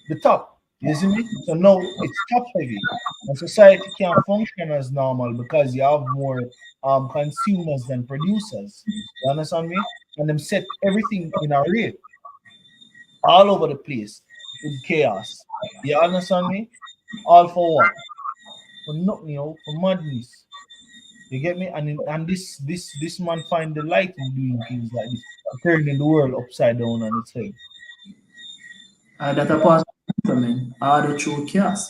the top. You see me? So now it's top heavy, and society can't function as normal because you have more consumers than producers. You understand me? And them set everything in a rate all over the place with chaos. You understand me? All for what? For nothing, for madness. You get me? And this man find the light in doing things like this, turning the world upside down on its head. That a part of man, all the true chaos.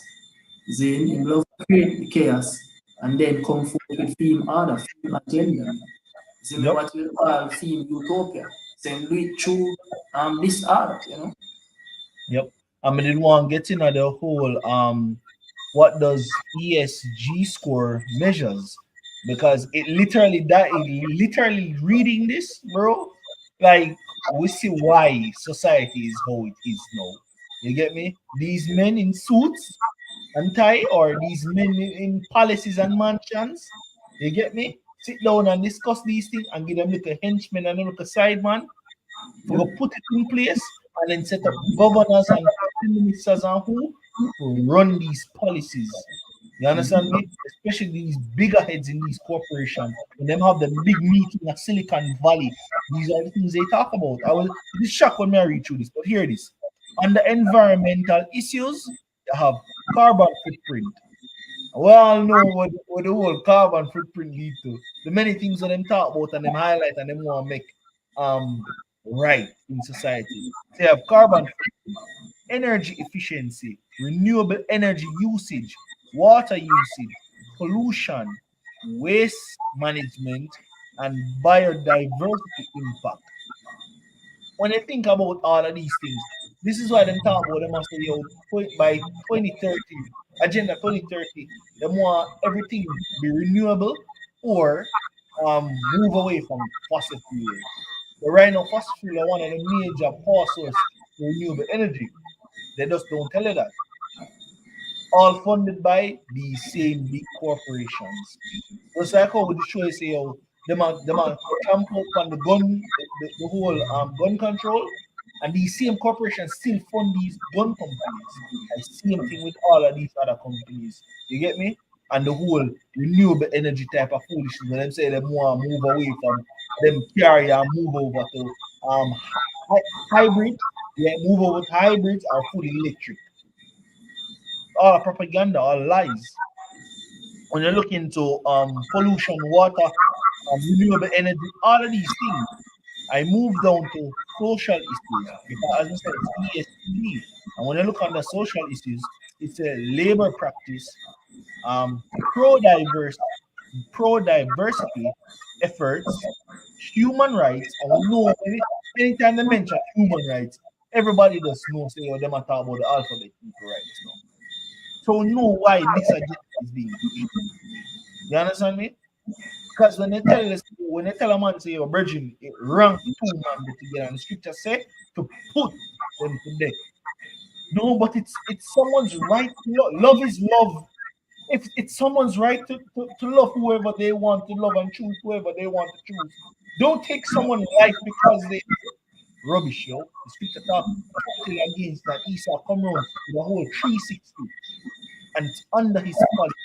Then him love create the chaos and then come forth with theme order, theme agenda. See me Yep. what we call theme utopia. Then do it through this art. Yep. I mean, didn't want to get into the whole what does ESG score measures, because it literally reading this, bro, like we see why society is how it is now. You get me? These men in suits and tie, or these men in palaces and mansions, you get me? Sit down and discuss these things and give them little henchmen and little side man. We go put it in place and then set up governors and ministers and who to run these policies. You understand me? Especially these bigger heads in these corporations. When them have the big meeting at Silicon Valley, these are the things they talk about. I will be shocked when I read through this, but hear this. On the environmental issues, you have carbon footprint. We all know what the whole carbon footprint lead to. The many things that them talk about and them highlight and them want to make right in society. So you have carbon footprint, energy efficiency, renewable energy usage, water usage, pollution, waste management, and biodiversity impact. When you think about all of these things, This is why them talk about them must say, yo, by 2030, Agenda 2030, they want everything be renewable or move away from fossil fuel. The right now, fossil fuel are one of the major power source for renewable energy. They just don't tell you that. All funded by these same big corporations. Just like how with the show say, yo, them are clamp up on the gun, the whole gun control, and these same corporations still fund these gun companies. I same thing with all of these other companies. You get me? And the whole renewable energy type of foolishness. When them say they want to move away from them carry and move over to hybrid, yeah, move over to hybrids or fully electric. All propaganda, all lies. When you look into pollution, water, renewable energy, all of these things, I move down to social issues because, as I said, it's ESG. And when I look on the social issues, it's a labor practice, um, pro diverse, pro diversity efforts, human rights, and we know anytime they mention human rights, everybody does know say oh, them are talking about the alphabet people rights now. So we know why this agenda is being pushed. You understand me? Because when they tell a man say your virgin, it rank two man together, and the scripture say to put them to death. No, but it's someone's right to love. Love is love. If it's someone's right to love whoever they want to love and choose whoever they want to choose. Don't take someone's life because they rubbish, yo. The scripture talk totally against that Esau come around with a whole 360 and it's under his policy,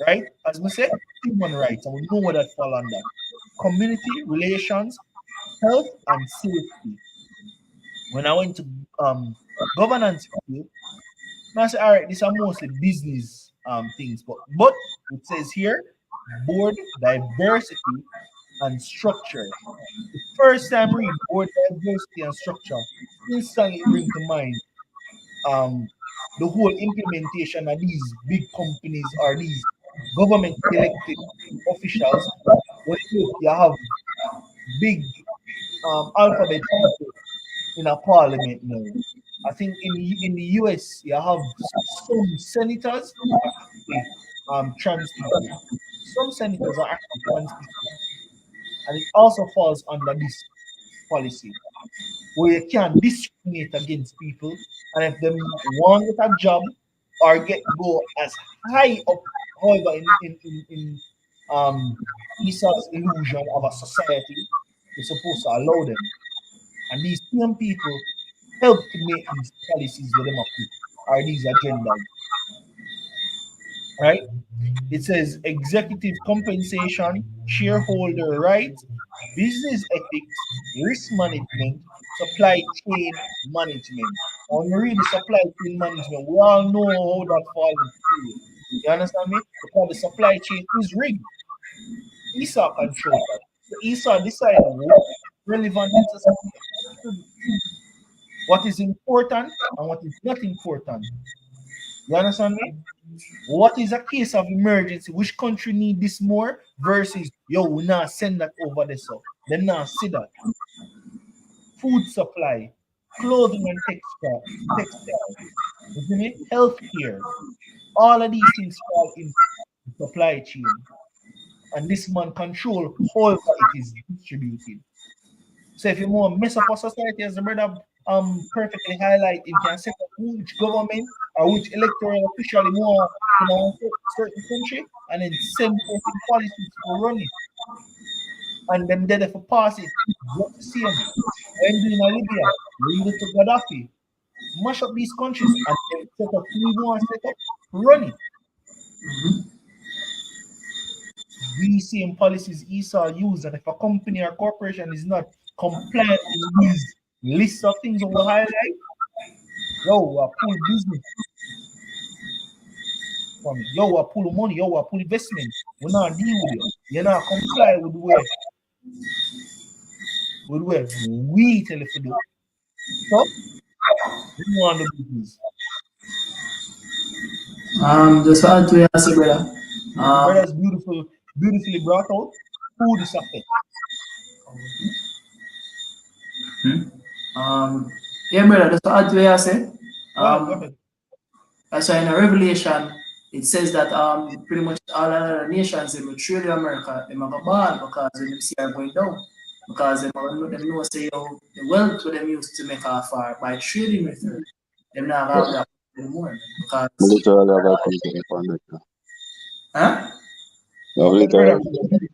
right? As we say, human rights, and we know what that fall under. Community relations, health, and safety. When I went to governance field, I said, all right, these are mostly business things, but it says here board diversity and structure. The first time read board diversity and structure instantly bring to mind um the whole implementation of these big companies or these government elected officials. When you have big alphabet people in a parliament now. I think in the US you have some senators are actually trans people. Some senators are actually trans people, and it also falls under this policy where you can't discriminate against people, and if them want to get a job or go as high up, however, in Esau's illusion of a society, you're supposed to allow them. And these same people help to make these policies with them up or these agendas, right? It says executive compensation, shareholder rights, business ethics, risk management, supply chain management. When we read the supply chain management, we all know how that falls into play. You understand me? Because the supply chain is rigged. Esau controls that. So Esau decide what is relevant in society, what is important and what is not important. You understand me? What is a case of emergency? Which country need this more versus yo, we not send that over there so. They not see that. Food supply, clothing and textile, you see me? Healthcare. All of these things fall in the supply chain. And this man control how it is distributed. So if you want to mess up our society, as the brother perfectly highlight, you can set up which government or which electoral official you want in a certain country and then send forth the policies to run it. And then there for pass it. Just the same. When doing in Libya, leave it to Gaddafi. Mash up these countries and then set up who you want to set up, run it. These same policies Esau use, and if a company or corporation is not compliant in these lists of things we highlight, yo, I pull business from it. Yo, I pull money. Yo, I pull investment. We're not deal with you. You're not comply with where we tell you to do. So, we want the business. Just for add to your answer, brother. Brothers beautifully brought out who this affect. Hmm? Yeah, brother, that's what I say. Go Um, ahead. so in the Revelation, it says that pretty much all other nations they will trade with America, they go ball because when them see are going down. Because them know say yo, the wealth what them used to make off her by trading with her, them not Yeah. have that anymore. We Because literally have a piece of information. huh? No, Okay, literally. brother.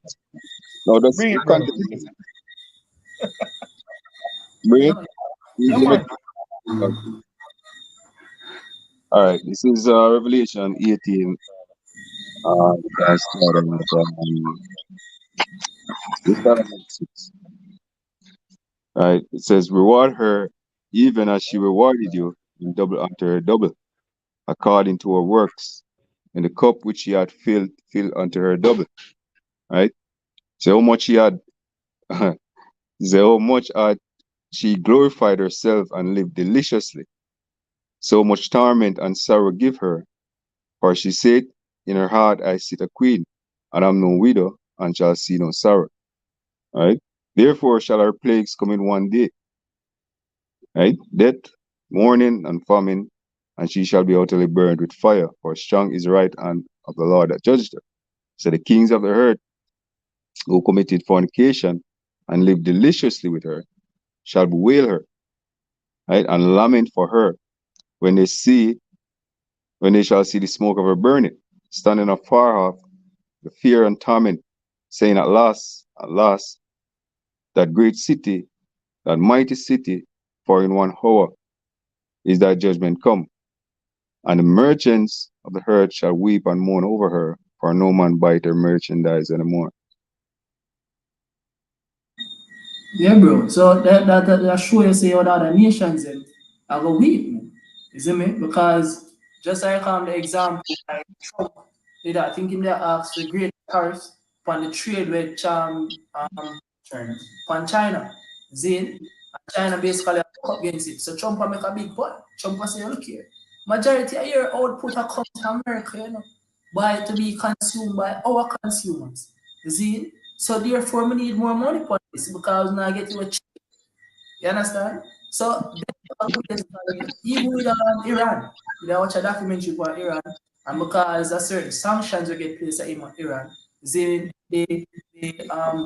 No, just Bring keep it, brother. continuing. Bring it. No, You Yeah, give it. man. All right. This is Revelation 18. We can start we start at 6. All right. It says, reward her even as she rewarded you, and double after her double, according to her works. And the cup which she had filled, fill unto her double. Right? So how much she had, so how much had she glorified herself and lived deliciously. So much torment and sorrow give her, for she said, in her heart I sit a queen, and am no widow, and shall see no sorrow. Right? Therefore shall her plagues come in one day, right? Death, mourning, and famine, and she shall be utterly burned with fire, for strong is the right hand of the Lord that judged her. So the kings of the earth who committed fornication and lived deliciously with her shall bewail her, right? And lament for her when when they shall see the smoke of her burning, standing afar off, the fear and torment, saying at last, that great city, that mighty city, for in 1 hour is that judgment come. And the merchants of the earth shall weep and mourn over her, for no man buy their merchandise anymore. yeah, bro. So that show you say all the other nations them are go weak, man. You see me? Because just like the example like Trump did I think in their asked for great tariffs upon the trade with China. Upon China. Zin and China basically up against it. So Trump will make a big point. Trump will say, look here. Majority of your output are come to America, you know, by to be consumed by our consumers. You see? So therefore we need more money for this because now get you a cheap. You understand? So basically, even with Iran, you know, watch a documentary about Iran, and because a certain sanctions will get placed on Iran,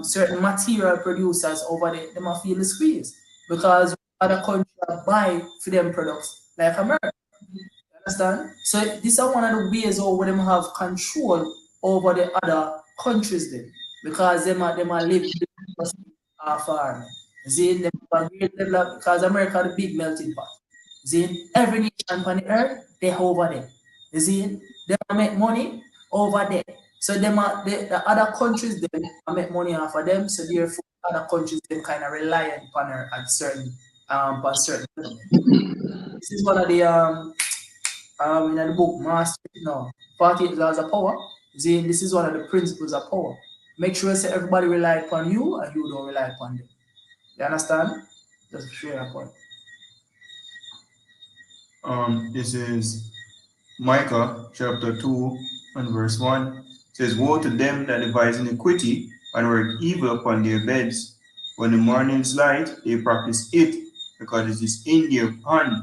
certain material producers over there, they might feel the squeeze because other countries buy for them products like America. Understand? So this is one of the ways how them have control over the other countries then. Because them are live farm. See, them have a great level because America the big melting pot. See, every nation on the earth, they over there. You see, they make money over there. So the other countries them make money off of them. So therefore other countries them kind of reliant upon her at certain on certain level. This is one of the in the book Master no 48 Laws of Power. Saying this is one of the principles of power. Make sure say everybody rely upon you and you don't rely upon them. You understand? Just share a point. This is Micah chapter 2 and verse 1. It says, woe to them that devise iniquity and work evil upon their beds. When the morning's light, they practice it, because it is in their hand.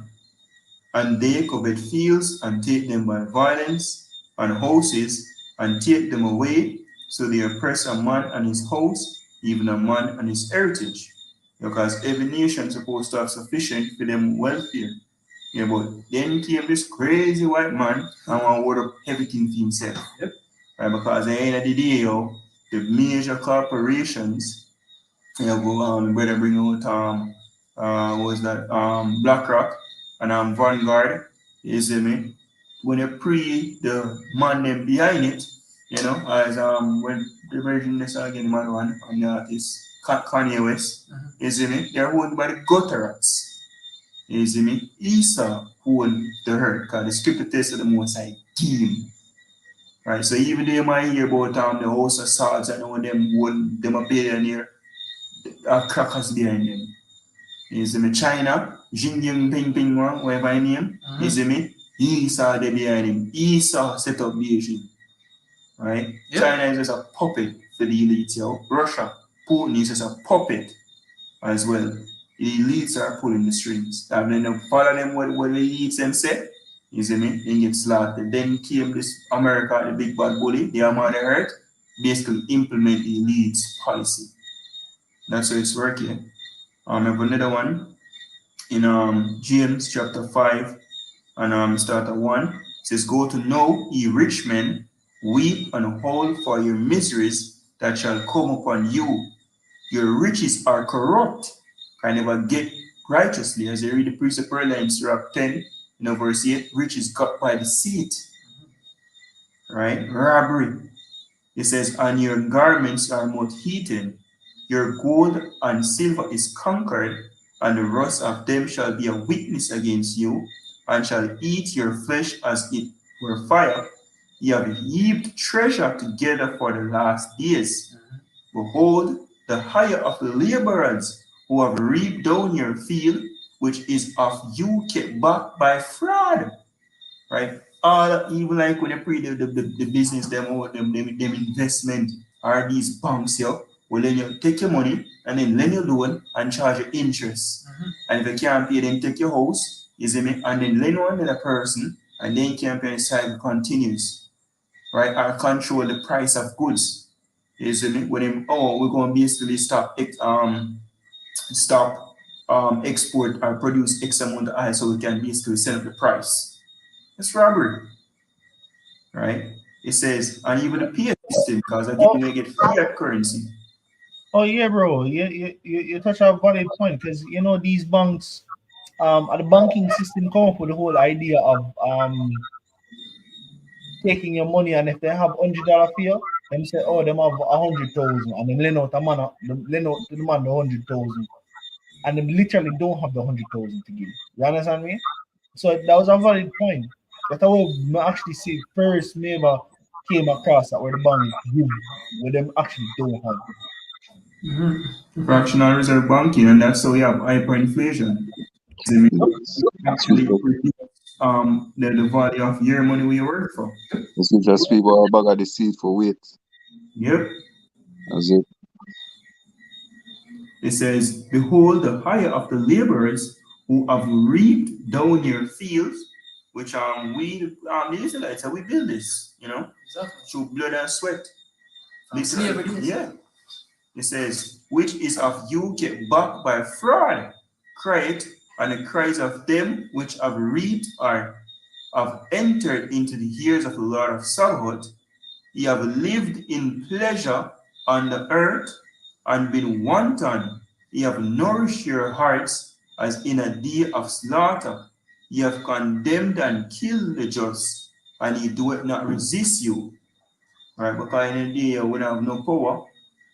And they covet fields and take them by violence, and houses and take them away. So they oppress a man and his house, even a man and his heritage. Because every nation is supposed to have sufficient for them welfare. Yeah, but then came this crazy white man and want to hold up everything for himself. Yep. Right? Because at the end of the day, yo, the major corporations, you know, go brother bring out was that BlackRock and Vanguard, you see me? When you pre the man them behind it, you know, as when the version this again man one on the artist Kanye West, you see me? They're owned by the gutterats. You see me? Esau owned the herd because the scripture tells the most I give him. Right, so even though you might hear about the house of swords and all them own them a billionaire, crackers behind them. You see me? China, Xi Jinping, whatever I name, you see me? Esau there behind him. Esau set up Beijing. Right? Yep. China is just a puppet for the elite, yo. Russia, Putin is just a puppet as well. the elites are pulling the strings. And then they follow them what the elites them say. You see me? Then get slaughtered. Then came this America, the big bad bully, the arm of the earth, basically implement the elites policy. That's how it's working. I have another one in James chapter 5 and start at 1. It says, Go to know, ye rich men, weep and howl for your miseries that shall come upon you. Your riches are corrupt, can never get righteously. As you read the precept earlier in Sirach 10, verse 8, riches got by deceit, right? Robbery. It says, And your garments are moth eaten, your gold and silver is conquered, and the rust of them shall be a witness against you, and shall eat your flesh as it were fire. Ye have heaped treasure together for the last days. Behold, the hire of the laborers who have reaped down your field, which is of you kept back by fraud. Right? All even like when you pre the business them or them investment are these banks here will then you take your money and then lend your loan and charge you interest. And if you can't pay, then take your house, you see me, and then lend one another person and then can't pay, the cycle continues. Right? Or control the price of goods. You see me? When him, we're going to basically stop export or produce X amount of oil so we can basically sell up the price. It's robbery, right? It says, and even the fiat system, because again, Oh, you get fiat currency. oh yeah, bro. You touch on a valid point because these banks, the banking system come up with the whole idea of taking your money, and if they have $100 fee, them say, oh, them have 100,000, and then lend out lend out to the man the 100,000, and them literally don't have the 100,000 to give. You understand me? So that was a valid point. That's how we actually see first neighbor came across that where the bank give where them actually don't have. Fractional reserve banking, and that's how we have hyperinflation. See me? Actually People, reduce the value of your money we work for. it's just people are bag of the seed for weight. Yep. That's it. It says, Behold the hire of the laborers who have reaped down your fields, which the Israelites, we build this, Exactly. through blood and sweat. From slavery days. Yeah. It says, which is of you kept back by fraud, cry it, and the cries of them which have reaped or have entered into the ears of the Lord of Sabaoth. Ye have lived in pleasure on the earth and been wanton. Ye have nourished your hearts as in a day of slaughter. Ye have condemned and killed the just, and he doeth not resist you. Right? Because in a day we don't have no power,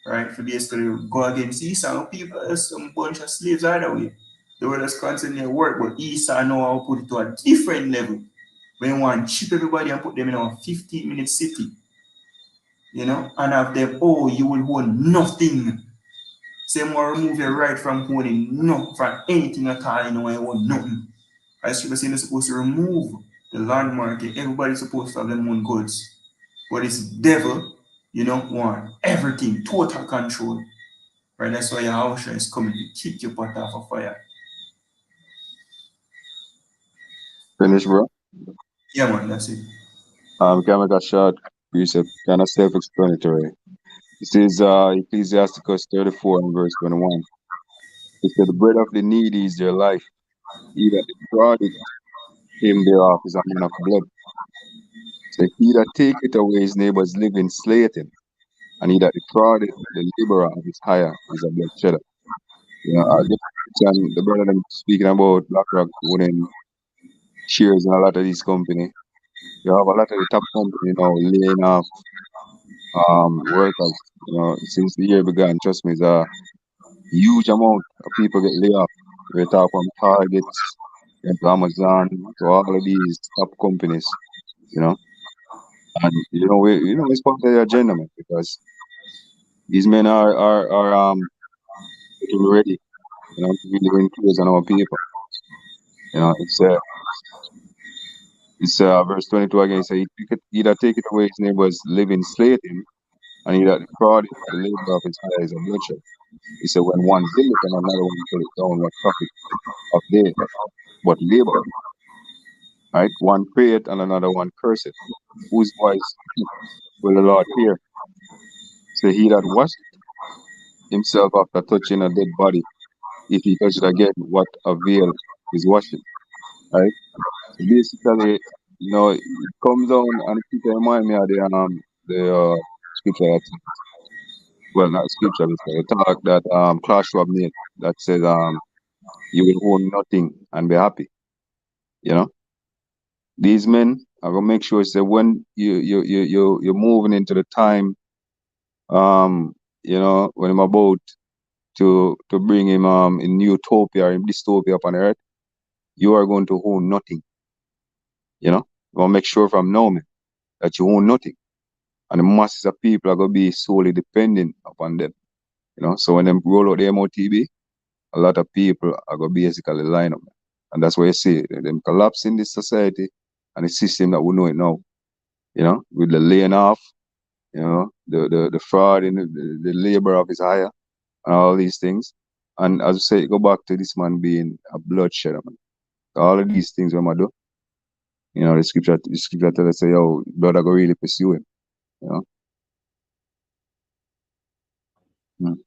right? For basically go against Esau. People are some bunch of slaves either way. They were just continue work, but Esau know how to put it to a different level. When you want to chip everybody and put them in a 15-minute city, and have them, you will own nothing. Same more remove your right from owning nothing, from anything at all, you own nothing. As people say, they're supposed to remove the land market. Everybody's supposed to have their own goods. But this devil, want everything, total control. Right? That's why your house is coming to kick your pot off of fire. Finish, bro. Yeah, man, that's it. Can make a short precept, kind of self-explanatory. This is Ecclesiasticus 34 and verse 21. It said, The bread of the needy is their life. He that defrauded him thereof is a man of blood. So he that taketh away his neighbor's living slayeth him, and he that defrauded the laborer of his hire is a bloodshedder. The brother them speaking about BlackRock owning shares in a lot of these companies. You have a lot of the top company laying off workers. Since the year began, trust me, it's a huge amount of people get laid off. We talk from Target to Amazon to all of these top companies, you know. And it's part of the agenda, man, because these men are getting ready, to really increase on our people. It's verse 22 again. Say, he that taketh away his neighbor's living slayeth him, and he that defraudeth the labor of his hire is a bloodshed. He said, when one buildeth and another one pull it down, what profit of they but labor, right? One prayeth and another one curseth. Whose voice will the Lord hear? Say, he that washed himself after touching a dead body, if he touch it again, what avail is washing, right? So basically, it comes down and it remind me of the scripture that, well, not scripture, but the talk that Joshua made that says you will own nothing and be happy. You know, these men are gonna make sure say when you're moving into the time, when I'm about to bring him in utopia or in dystopia upon earth, you are going to own nothing. You know, you want to make sure from now man, that you own nothing, and the masses of people are gonna be solely dependent upon them. So when them roll out the MOTB, a lot of people are gonna basically line up, and that's why you see them collapse in this society and the system that we know it now. With the laying off, the fraud in the labor of his hire and all these things. And as I say, go back to this man being a bloodshedder, man. All of these things when I do, the scripture tell us say, yo, blood are gonna really pursue him. You know. Mm.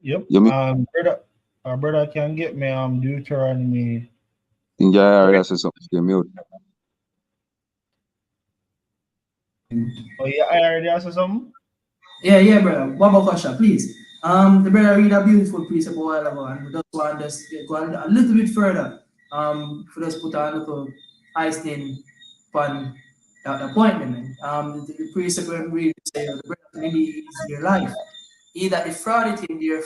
Yep. You mean Brother, our brother can get me Deuteronomy. in Jair that's something to mute. Oh yeah, I already asked something. Yeah, brother. One more question, please. The brother read a beautiful precept a while ago, and we just want to go a little bit further. For us put a little icing upon that appointment. Man. The precept when we read say the brother really is your life. He that defrauded him there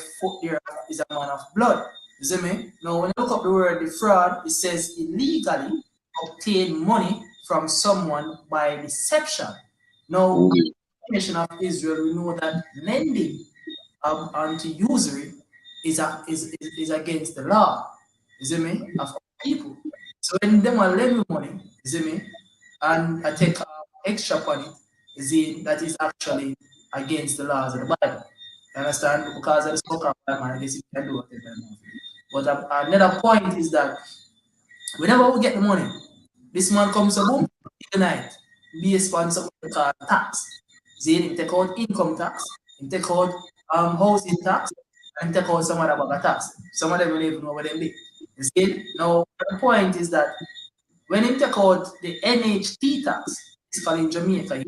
is a man of blood. You see me? Now when you look up the word defraud, it says illegally obtain money from someone by deception. Now, Oh, nation of Israel, we know that lending unto usury is against the law. You see me? Of people. So when them are lend me money, you see me, and I take extra money, that is actually against the laws of the Bible. You understand? Because of the spoken Bible, I guess you can do whatever you want. But another point is that whenever we get the money, this man comes a boom, tonight, based on something called tax. Then he take out income tax, he take out housing tax, and take out some other bag of tax. Some of them don't even know what they be. You see? Now the point is that when he take out the NHT tax, it's called in Jamaica,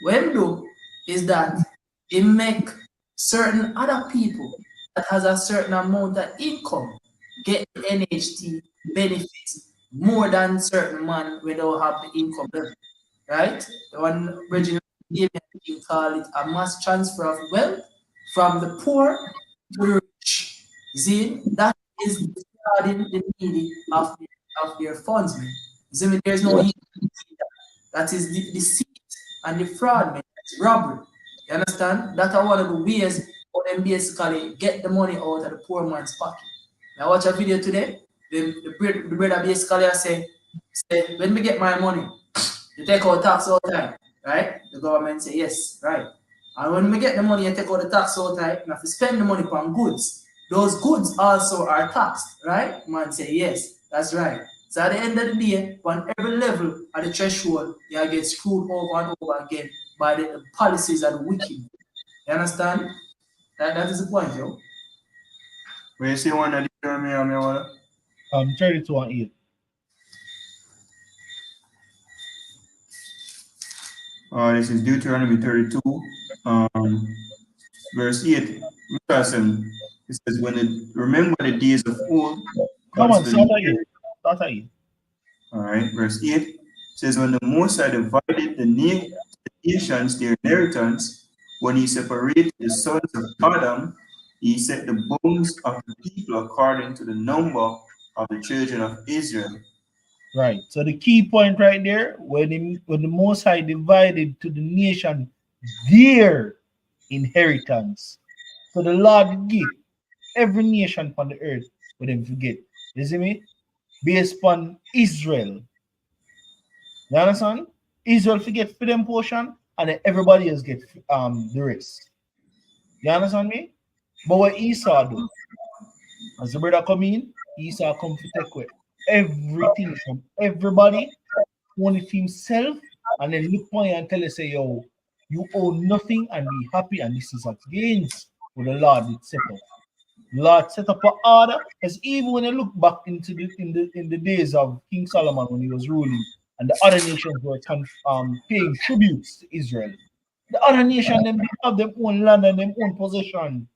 what he do is that he make certain other people that has a certain amount of income get the NHT benefits more than certain man when they don't have the income level. Right? The one Regina gave me, you call it a mass transfer of wealth from the poor to the rich. See, that is defrauding the needy of their funds, man. See, there's no yeah. that is the deceit and the fraud, man. It's robbery. You understand? That's one of the ways how them basically get the money out of the poor man's pocket. Now watch a video today. The brother basically say, when we get my money, you take out tax all the time, right? The government say yes, right. And when we get the money, you take out the tax all the time, you have to spend the money on goods. Those goods also are taxed, right? Man say yes, that's right. So at the end of the day, on every level of the threshold, you get screwed over and over again by the policies of the wicked. You understand? That is the point, yo. When you say one of the what? 32 and 8. This is Deuteronomy 32, verse 8. Listen, it says, remember the days of old, Come on, start concerning at 8. Start at 8. all right, verse 8 says, when the Most High divided the nations their inheritance, when he separated the sons of Adam, he set the bones of the people according to the number of the children of Israel. Right. So the key point right there, when the Most High divided to the nation their inheritance. So the Lord give every nation on the earth for them forget. You see me? Based upon Israel. You understand? Israel forget for them portion, and then everybody else get the rest. You understand me? But what Esau do? As the brother come in, Esau come to take away everything from everybody, only for himself, and then look on you and tell you, say, yo, you own nothing and be happy, and this is against what the Lord did set up. Lord set up an order, because even when you look back into the days of King Solomon when he was ruling, and the other nations were paying tributes to Israel, the other nation them did have their own land and their own possession.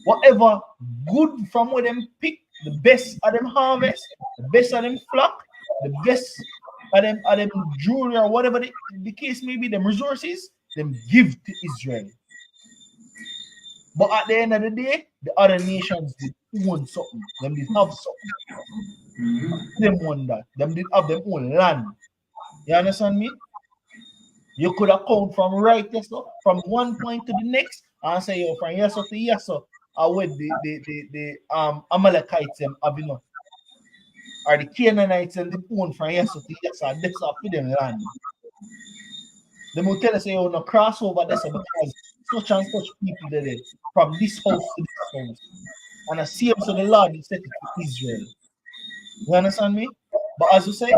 Whatever good from where them pick, the best of them harvest, the best of them flock, the best of them jewelry or whatever the case may be, them resources, them give to Israel. But at the end of the day, the other nations did own something. Them did have something. Them wonder. Them did have their own land. You understand me? You could have come from right yes, so, from one point to the next and say, yo, from yes to yes, or with the Amalekites them have enough. Or the Canaanites and the own from yes to yes, or that's up for them land. They will tell us, say, oh, no crossover this because such and such people did it from this house to this house. And I see him, so the Lord he said it to Israel. You understand me? But as you say,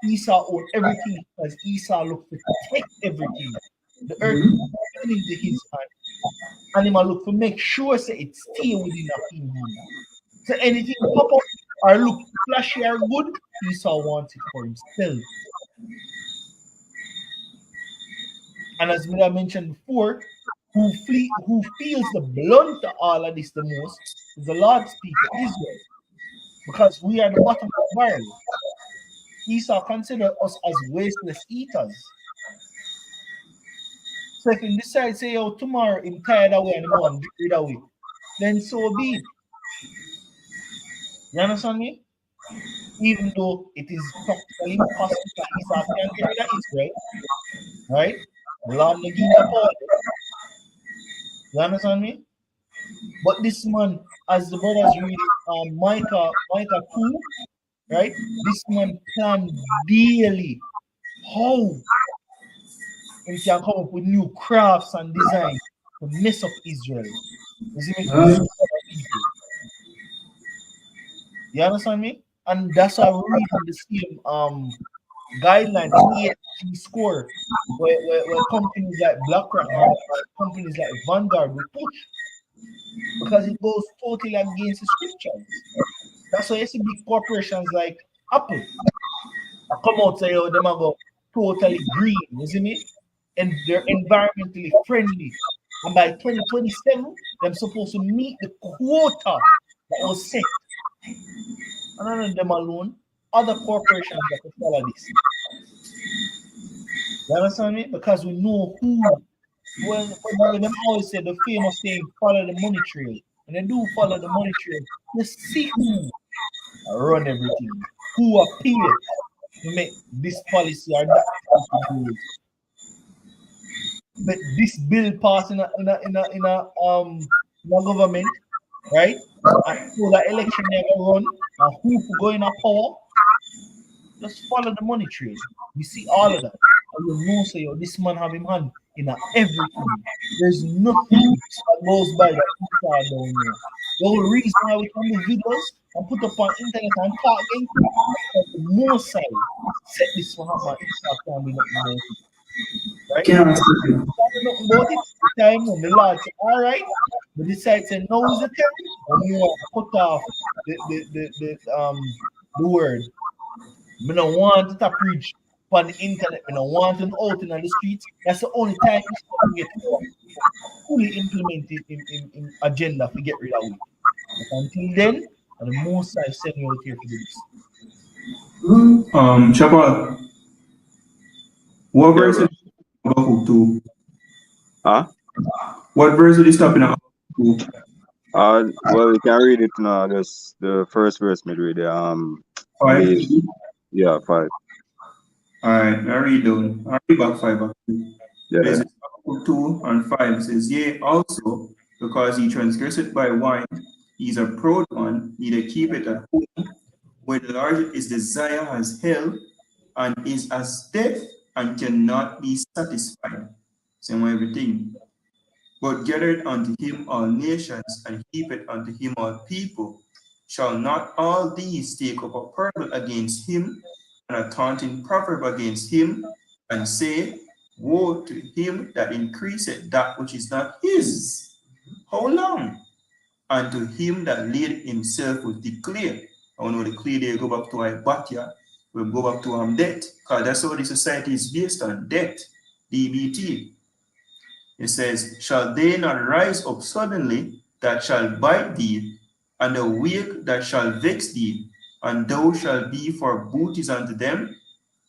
Esau owned everything because Esau looked to protect everything. The earth fell into his hand. And he look to make sure say it stay within a him hand. So anything pop up or look flashy or good, Esau wants it for himself. And as I mentioned before, who feels the blunt to all of this the most is the Lord's people, Israel. Because we are the bottom of the barrel. Esau considered us as wasteless eaters. So if he decides, say, oh, tomorrow I'm tired away and I want to get rid of it, then so be it. You understand me? Even though it is practically impossible that Esau can get rid of Israel, right? The Lord will give him the power. You understand me? But this man, as the brothers read Micah 2, right? This man planned daily how he can come up with new crafts and designs to mess up Israel. You see me? To destroy people. You understand me? And that's how we read in the same guideline, the ESG score, where companies like BlackRock or companies like Vanguard will push because it goes totally against the scriptures. That's why you see big corporations like Apple come out say, oh, them are go totally green, you see me? And they're environmentally friendly. And by 2027, they're supposed to meet the quota that was set. And none of them alone, other corporations that could follow this. You understand me? Because we know who. When them always say the famous saying, follow the money trail. And they do follow the money trail. You see who run everything, who are paid to make this policy or that policy do it. But this bill pass in a government, right? And so the election never run, and who go in a power, just follow the money trail. We see all of that. And you know, say, yo, this man have him hand in everything. There's nothing that goes by that people are down there. The whole reason why we can do videos and put up on internet and talk against it, because the more side set this for happen, Esau can't be nothing about it. Right? Can't Can't do nothing about it. The time when the Lord said, all right, but decide to now is the time, and we want to cut off the word. We don't want to preach on the internet. We don't want them out in the streets. That's the only time we get fully implemented in agenda to get rid of it. But until then, and the most I send you out here for this. Chapal, what Yeah, verse bro. is Habakkuk 2? Huh? What verse is stopping at Habakkuk 2? Well, we can read it now. Just the first verse, me read it. 5. Maybe, yeah, 5. Alright, I read down. I read back 5 actually. Yeah, It yeah. says Habakkuk 2 and 5 says, yea, also, because he transgresseth by wine, he is a proud one, neither keep it at home, where the large his desire has held, and is as death, and cannot be satisfied. Same way everything. but gathered unto him all nations, and heaped unto him all people. Shall not all these take up a parable against him, and a taunting proverb against him, and say, Woe to him that increaseth that which is not his? How long? And to him that laid himself with the clay. I know the clay they go back to Ibatia, we go back to debt, because that's how the society is based on debt, DBT. It says, Shall they not rise up suddenly that shall bite thee, and awake that shall vex thee, and thou shalt be for booties unto them?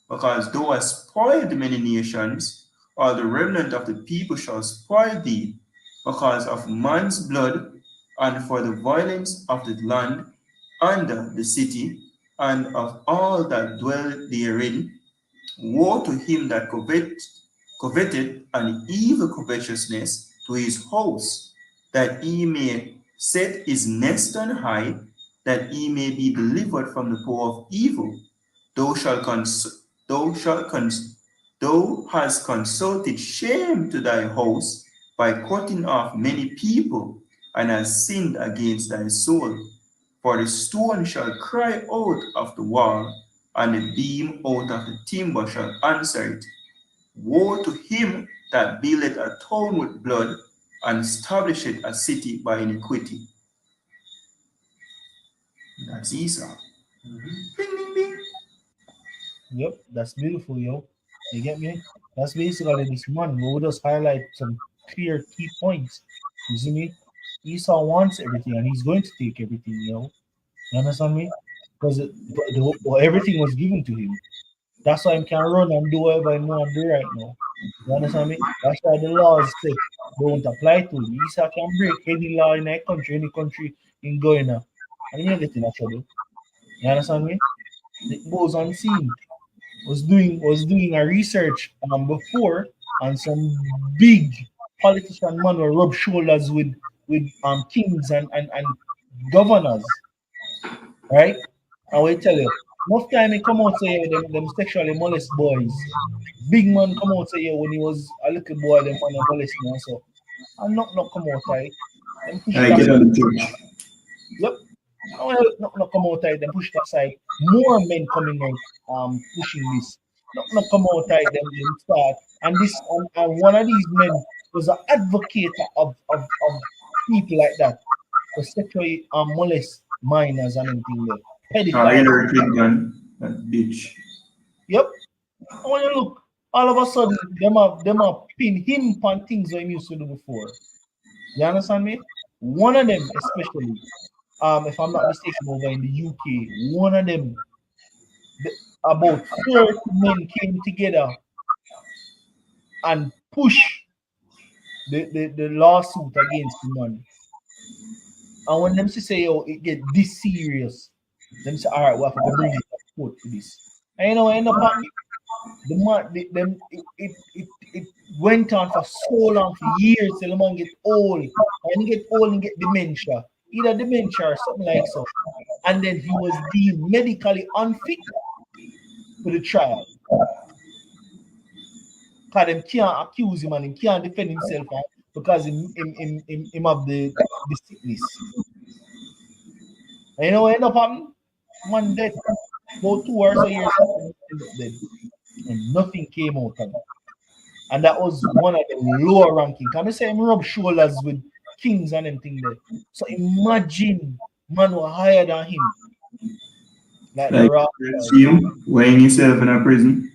Because thou hast spoiled many nations, all the remnant of the people shall spoil thee, because of man's blood, and for the violence of the land and the city, and of all that dwell therein. Woe to him that coveted an evil covetousness to his house, that he may set his nest on high, that he may be delivered from the power of evil. Thou shalt thou shalt thou hast consulted shame to thy house by cutting off many people, and hast sinned against thy soul. For the stone shall cry out of the wall, and the beam out of the timber shall answer it. Woe to him that buildeth a town with blood, and establisheth a city by iniquity. That's Esau. Bing, bing, bing. Yep, that's beautiful, yo. You get me? That's basically this man. We'll just highlight some clear key points. You see me? Esau wants everything and he's going to take everything, yo. You understand me? Because everything was given to him. That's why he can run and do whatever he want to do right now. You understand me? That's why the laws say don't apply to him. Esau can break any law in any country in going now. And he ain't getting in trouble. You understand me? It goes unseen. Was doing a research before on some big politician man who rub shoulders with kings and governors, right? I will tell you, enough time he come out say them sexually molest boys. Big man come out say when he was a little boy, them man molest him and so. And not come out right. Them push it I get aside. on the church. Yep. I want not come out right, then push it aside. More men coming out pushing this. Not come out right, them start. And this and one of these men was an advocate of people like that to sexually molest minors and anything there. Pedophile. Hillary Clinton, that bitch. Yep. And when you look, all of a sudden, them are pin him on things that he used to do before. You understand me? One of them, especially, if I'm not mistaken, over in the UK, one of them, about 30 men came together and push the lawsuit against the man. And when them say, yo, it get this serious, them say, all right, we have to go bring it to court for this. And you know, end up happening. The man, it went on for so long, for years, till the man get old. And he get old and get dementia, either dementia or something like so. And then he was deemed medically unfit for the trial. Because them can't accuse him and he can't defend himself because him have the sickness. And you know what end up happening? Man dead. About 2 or so years after he ended up dead. And nothing came out of it. And that was one of the lower ranking. Can I say him rub shoulders with kings and everything there? So imagine man were higher than him. Like the Like, rock. see him weighing himself in a prison.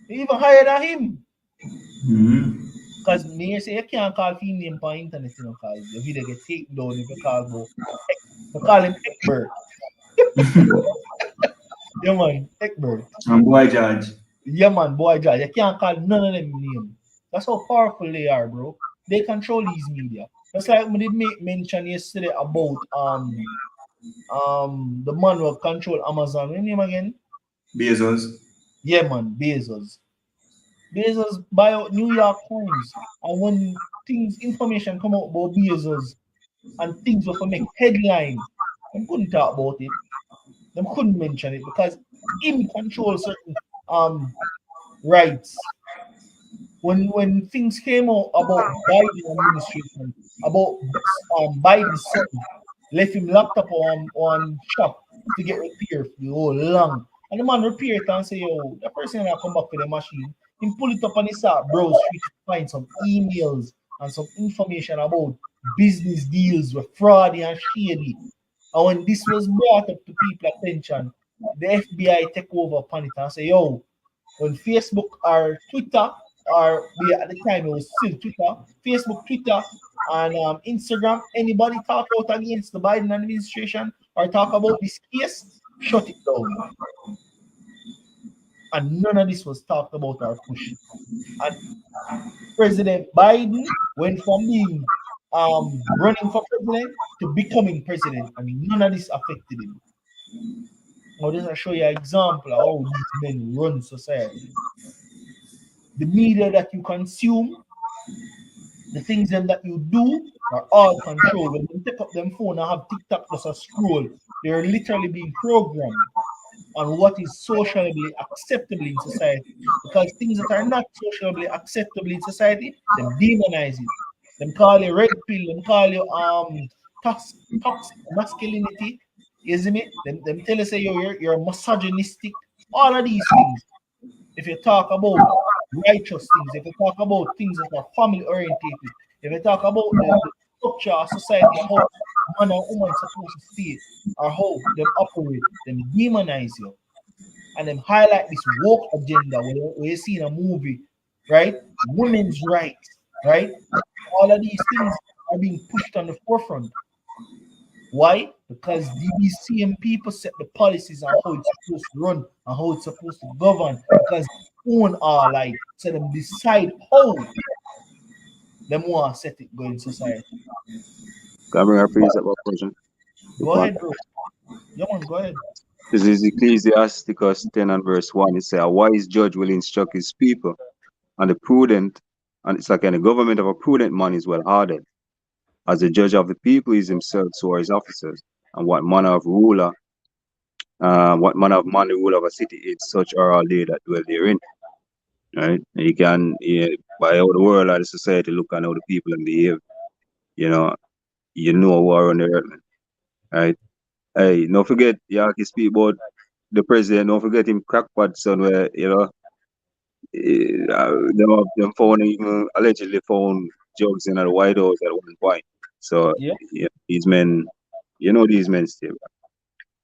Even higher than him. Mm-hmm. Because me say you can't call female on internet, you know, because the video get taken down if you call him Eckbert. Yeah man, Eckbert. And boy George. Yeah man, boy George. You can't call none of them names. That's how powerful they are, bro. They control these media. That's like we did make mention yesterday about the man who control Amazon. What name again? Bezos. Yeah man, Bezos. Bezos buy out New York Times. And when information come out about Bezos and things were for make headline, them couldn't talk about it. Them couldn't mention it because him control certain rights. when things came out about Biden administration, about Biden's son, left him locked up on shop to get repaired for the whole long. And the man repair it and say, yo, the person that come back for the machine, him pull it up and he start browse street to find some emails and some information about business deals with fraudy and shady. And when this was brought up to people's attention, the FBI take over upon it and say, yo, when Facebook or Twitter, or at the time it was still Twitter, Facebook, Twitter, and Instagram, anybody talk out against the Biden administration or talk about this case, shut it down. And none of this was talked about or pushed. And President Biden went from being running for president to becoming president, and none of this affected him. Now, this will show you an example of how these men run society. The media that you consume, the things them that you do are all controlled. When you take up them phone and have TikTok plus a scroll, they're literally being programmed on what is socially acceptable in society. Because things that are not socially acceptable in society, them demonize it. Them call you red pill, them call you toxic masculinity. You see me? Them tell you say you're misogynistic. All of these things. If you talk about righteous things, if you talk about things that are family orientated, if you talk about the structure of society, how man and woman supposed to stay, or how they operate, them demonize you and them highlight this woke agenda where you see in a movie, right? Women's rights, right? All of these things are being pushed on the forefront. Why? Because these same people set the policies on how it's supposed to run and how it's supposed to govern. Because they own our life, so them decide how them want to set it going in society. Can I bring a piece about question? Go ahead, bro. Yeah, man, go ahead. This is Ecclesiasticus 10 and verse 1. It says, a wise judge will instruct his people, and the prudent, and it's like any government of a prudent man is well ordered. As the judge of the people is himself, so are his officers. And what manner of man the ruler of a city is, such are all they that dwell therein. Right? And you can, by how the world or the society look and how the people and behave, you know, you know who are on the earth, man. Right? Hey, don't forget, you can speak about the president, don't forget him crackpot son where, them found even allegedly found drugs in the White House at one point. So Yeah, yeah, these men, these men still.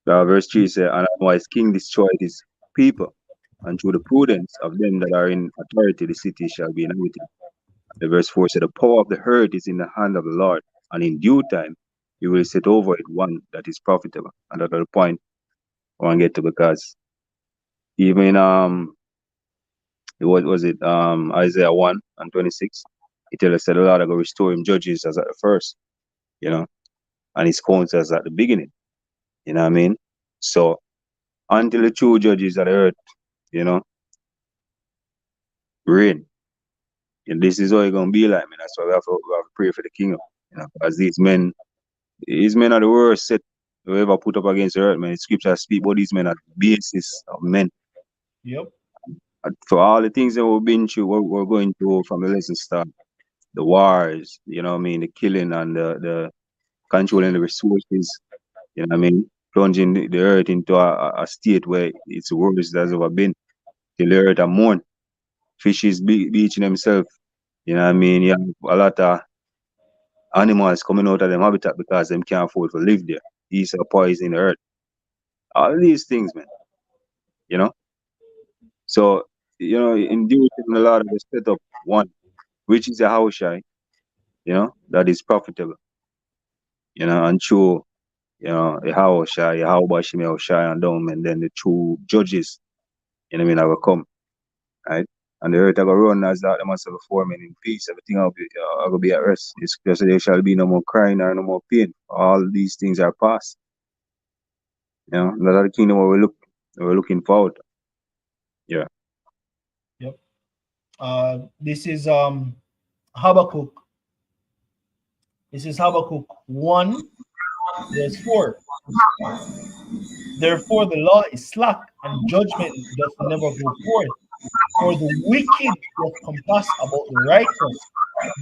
Verse 3 says, and a wise king destroyed his people, and through the prudence of them that are in authority, the city shall be inhabited. The verse 4 said, the power of the herd is in the hand of the Lord, and in due time he will set over it one that is profitable. And that's the point I want to get to, because even what was it, Isaiah 1 and 26, it tells us that the Lord will restore him judges as at the first, and his counts as at the beginning. You know what I mean? So until the true judges of the earth, reign. And this is how it's gonna be like, man. That's why we have to pray for the kingdom. Because these men are the worst set we ever put up against the earth, man. The scriptures speak about these men are the basis of men. yep, And for all the things that we've been through, we're going through from the lesson start, the wars, the killing and the controlling the resources, plunging the earth into a state where it's the worst that's ever been. Till the earth and mourn. Fishes beaching themselves. You have a lot of animals coming out of them habitat because them can't afford to live there. These are poison the earth. All these things, man. You know? So, in due time the Lord will set up one, which is a house shy, that is profitable. And through, a house shy, a house bashim, a shy and down, and then the true judges, I will come. Right? And the earth will run as that them myself before me in peace. Everything will be at rest. It's just there shall be no more crying or no more pain. All these things are past. That are the kingdom where we're looking forward to. Yeah. yep. This is Habakkuk. This is Habakkuk 1, verse 4. Therefore, the law is slack and judgment doth never go forth. For the wicked doth compass about the righteous,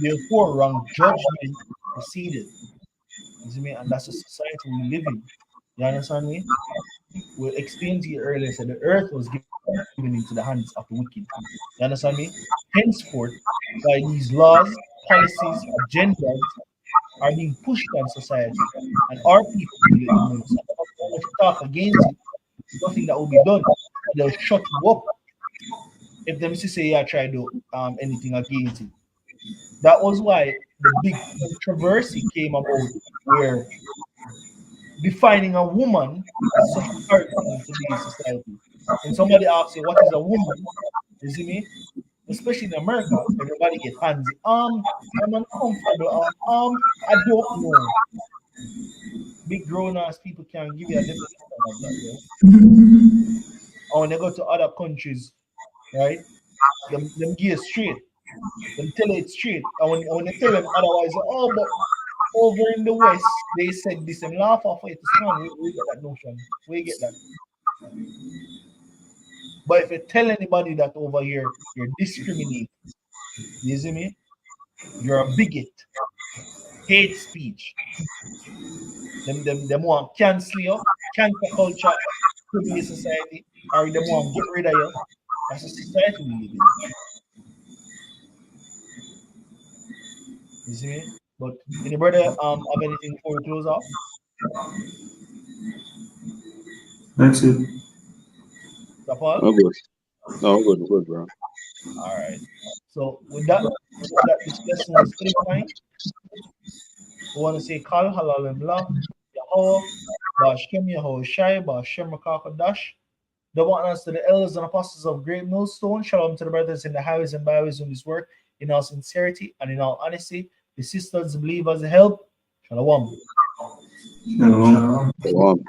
therefore wrong judgment proceeded. You see me? And that's the society we live in. You understand me? We explained to you earlier, said the earth was given into the hands of the wicked. You understand me? Henceforth, by these laws, policies, agendas are being pushed on society, and our people feel it the most. And no matter how much you talk against it, nothing that will be done. They'll shut you up if them say yeah try to do anything against it. That was why the big controversy came about where defining a woman is such a hard thing in today's society. When somebody asks you what is a woman, you see me, especially in America, everybody get handsy. I'm uncomfortable. I don't know. Big grown ass people can't give you a definition of that, bro. Or when they go to other countries, right? Them gear straight. Them tell it straight. And when they tell them otherwise, oh, but over in the West, they said this and laugh off it. It's fun. We get that notion. We get that. But if you tell anybody that over here, you're discriminating. You see me? You're a bigot. Hate speech. Them want cancel you, cancel culture to the society, or them want get rid of you. That's the society we live in. You see me? But any brother have anything before we close off? That's it. That Paul? I'm good. No, I'm good, bro. All right. So with that, we hope that this lesson was edifying. We want to say Kal Halal and Blah, Yahweh, Bashem Yahweh Shai, Bashem Rakakadash. The us to the elders and apostles of Great Millstone. Shalom to the brothers in the highways and byways in this work, in all sincerity and in all honesty. The sisters, the believers, the help. Shalom. Shalom. Go on.